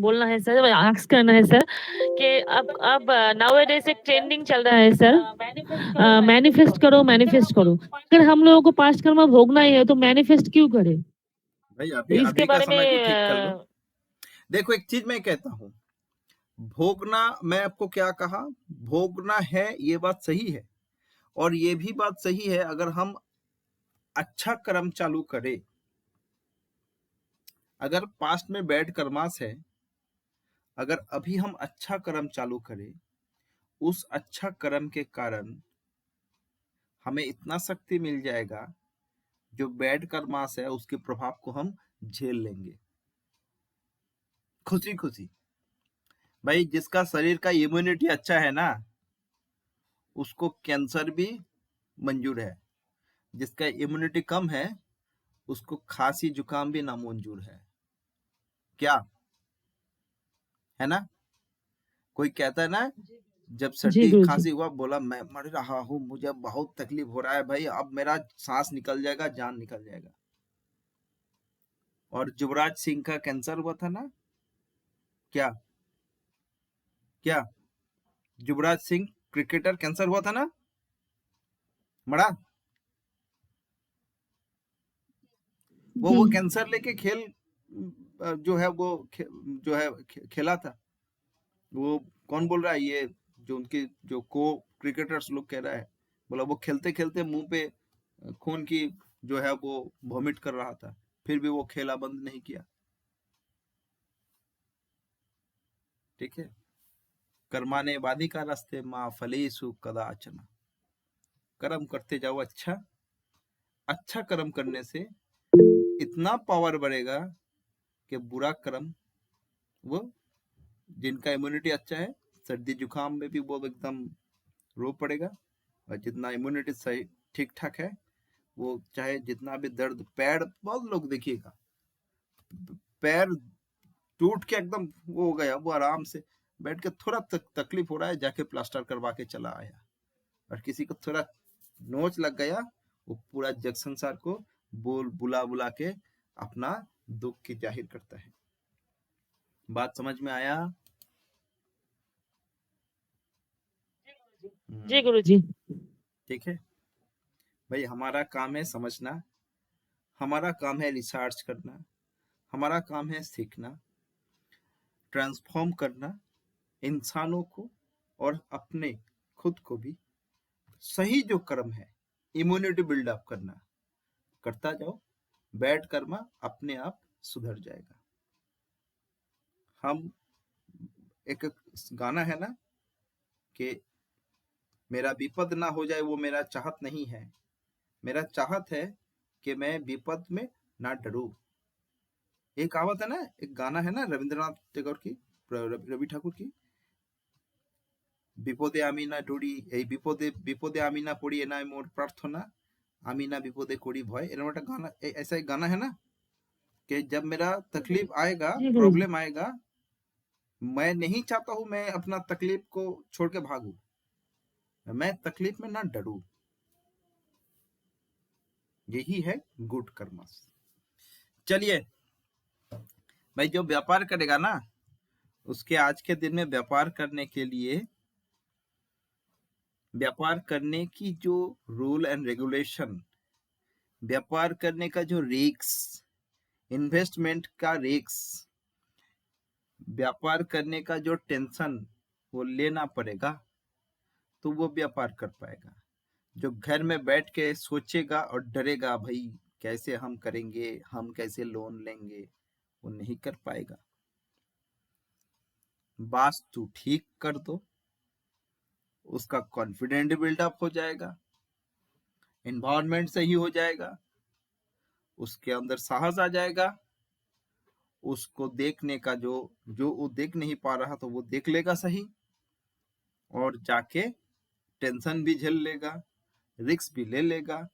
बोलना है सर, आस्क करना है सर, कि अब नाउअडेज एक ट्रेंडिंग चल रहा है सर, मैनिफेस्ट करो। अगर हम लोगों को पास्ट कर्म भोगना ही है तो मैनिफेस्ट क्यों करें? भाई तो अभी इसके अभी का बारे समय को ठीक कर लो। में देखो एक चीज मैं कहता हूँ, भोगना, मैं आपको क्या कहा, भोगना है, ये बात सही है। और ये भी बात सही है, अगर हम अच्छा कर्म चालू करें, अगर पास्ट में बैड कर्मास है, अगर अभी हम अच्छा कर्म चालू करें, उस अच्छा कर्म के कारण हमें इतना शक्ति मिल जाएगा, जो बैड कर्मास है उसके प्रभाव को हम झेल लेंगे खुशी खुशी। भाई जिसका शरीर का इम्यूनिटी अच्छा है ना, उसको कैंसर भी मंजूर है। जिसका इम्यूनिटी कम है, उसको खांसी जुकाम भी नामंजूर है। क्या है ना? कोई कहता है ना, जब जी सर्दी गुरु जी। खांसी हुआ, बोला मैं मर रहा हूँ, मुझे बहुत तकलीफ हो रहा है भाई, अब मेरा सांस निकल जाएगा, जान निकल जाएगा। और युवराज सिंह का कैंसर हुआ था ना, क्या क्या युवराज सिंह क्रिकेटर कैंसर हुआ था ना, मरा। वो जी कैंसर लेके खेल जो है वो जो है खेला था। वो कौन बोल रहा है, ये जो उनके जो को क्रिकेटर्स लोग कह रहा है, बोला वो खेलते खेलते मुंह पे खून की जो है वो वॉमिट कर रहा था, फिर भी वो खेला बंद नहीं किया। ठीक है। कर्माने वादी का रास्ते माँ फलेसु कदाचन। कर्म करते जाओ, अच्छा कर्म करने से इतना पावर बढ़ेगा कि बुरा कर्म, वो जिनका इम्यूनिटी अच्छा है, सर्दी जुकाम में भी वो एकदम रो पड़ेगा। और जितना इम्यूनिटी सही ठीक ठाक है, वो चाहे जितना भी दर्द, पैर, बहुत लोग देखिएगा पैर टूट के एकदम वो हो गया, वो आराम से बैठ के, थोड़ा तकलीफ हो रहा है, जाके प्लास्टर करवा के चला आया। और किसी को थोड़ा नोच लग गया, वो पूरा जग संसार को बुला बुला के अपना दुख की जाहिर करता है। बात समझ में आया? जी गुरु जी। ठीक है भाई, हमारा काम है समझना, हमारा काम है रिसर्च करना, हमारा काम है सीखना, ट्रांसफॉर्म करना इंसानों को और अपने खुद को भी। सही जो कर्म है, इम्यूनिटी बिल्डअप करना, करता जाओ, बैड कर्मा अपने आप सुधर जाएगा। हम एक गाना है ना कि मेरा विपद ना हो जाए, वो मेरा चाहत नहीं है, मेरा चाहत है कि मैं विपद में ना डरूं। एक कहावत है ना, एक गाना है ना रविंद्रनाथ टैगोर की, रवि ठाकुर की, বিপদে আমি না ডরি, এই বিপদে আমি না পড়ি, এ নাই মোর প্রার্থনা, আমি না বিপদে করি ভয়। এরকম একটা गाना, ऐसा एक गाना है ना, कि जब मेरा तकलीफ आएगा, जी गुरु जी। प्रॉब्लम आएगा, मैं नहीं चाहता हूं मैं अपना तकलीफ को छोड़ के भागू, मैं तकलीफ में ना डरू। यही है गुड कर्म। चलिए भाई, जो व्यापार करेगा ना, उसके आज के दिन में व्यापार करने के लिए व्यापार करने की जो रूल एंड रेगुलेशन, व्यापार करने का जो रिस्क, इन्वेस्टमेंट का रिस्क, व्यापार करने का जो टेंशन वो लेना पड़ेगा, तो वो व्यापार कर पाएगा। जो घर में बैठ के सोचेगा और डरेगा भाई कैसे हम करेंगे, हम कैसे लोन लेंगे, वो नहीं कर पाएगा। वास्तु ठीक कर दो, उसका कॉन्फिडेंट बिल्डअप हो जाएगा, एनवायरनमेंट सही हो जाएगा, उसके अंदर साहस आ जाएगा, उसको देखने का जो जो वो देख नहीं पा रहा तो वो देख लेगा सही, और जाके टेंशन भी झेल लेगा, रिस्क भी ले लेगा,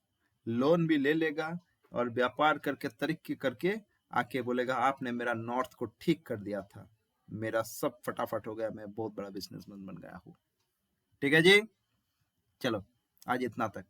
लोन भी ले लेगा, और व्यापार करके तरक्की करके आके बोलेगा आपने मेरा नॉर्थ को ठीक कर दिया था, मेरा सब फटाफट हो गया, मैं बहुत बड़ा बिजनेसमैन बन गया हूँ। ठीक है जी, चलो आज इतना तक।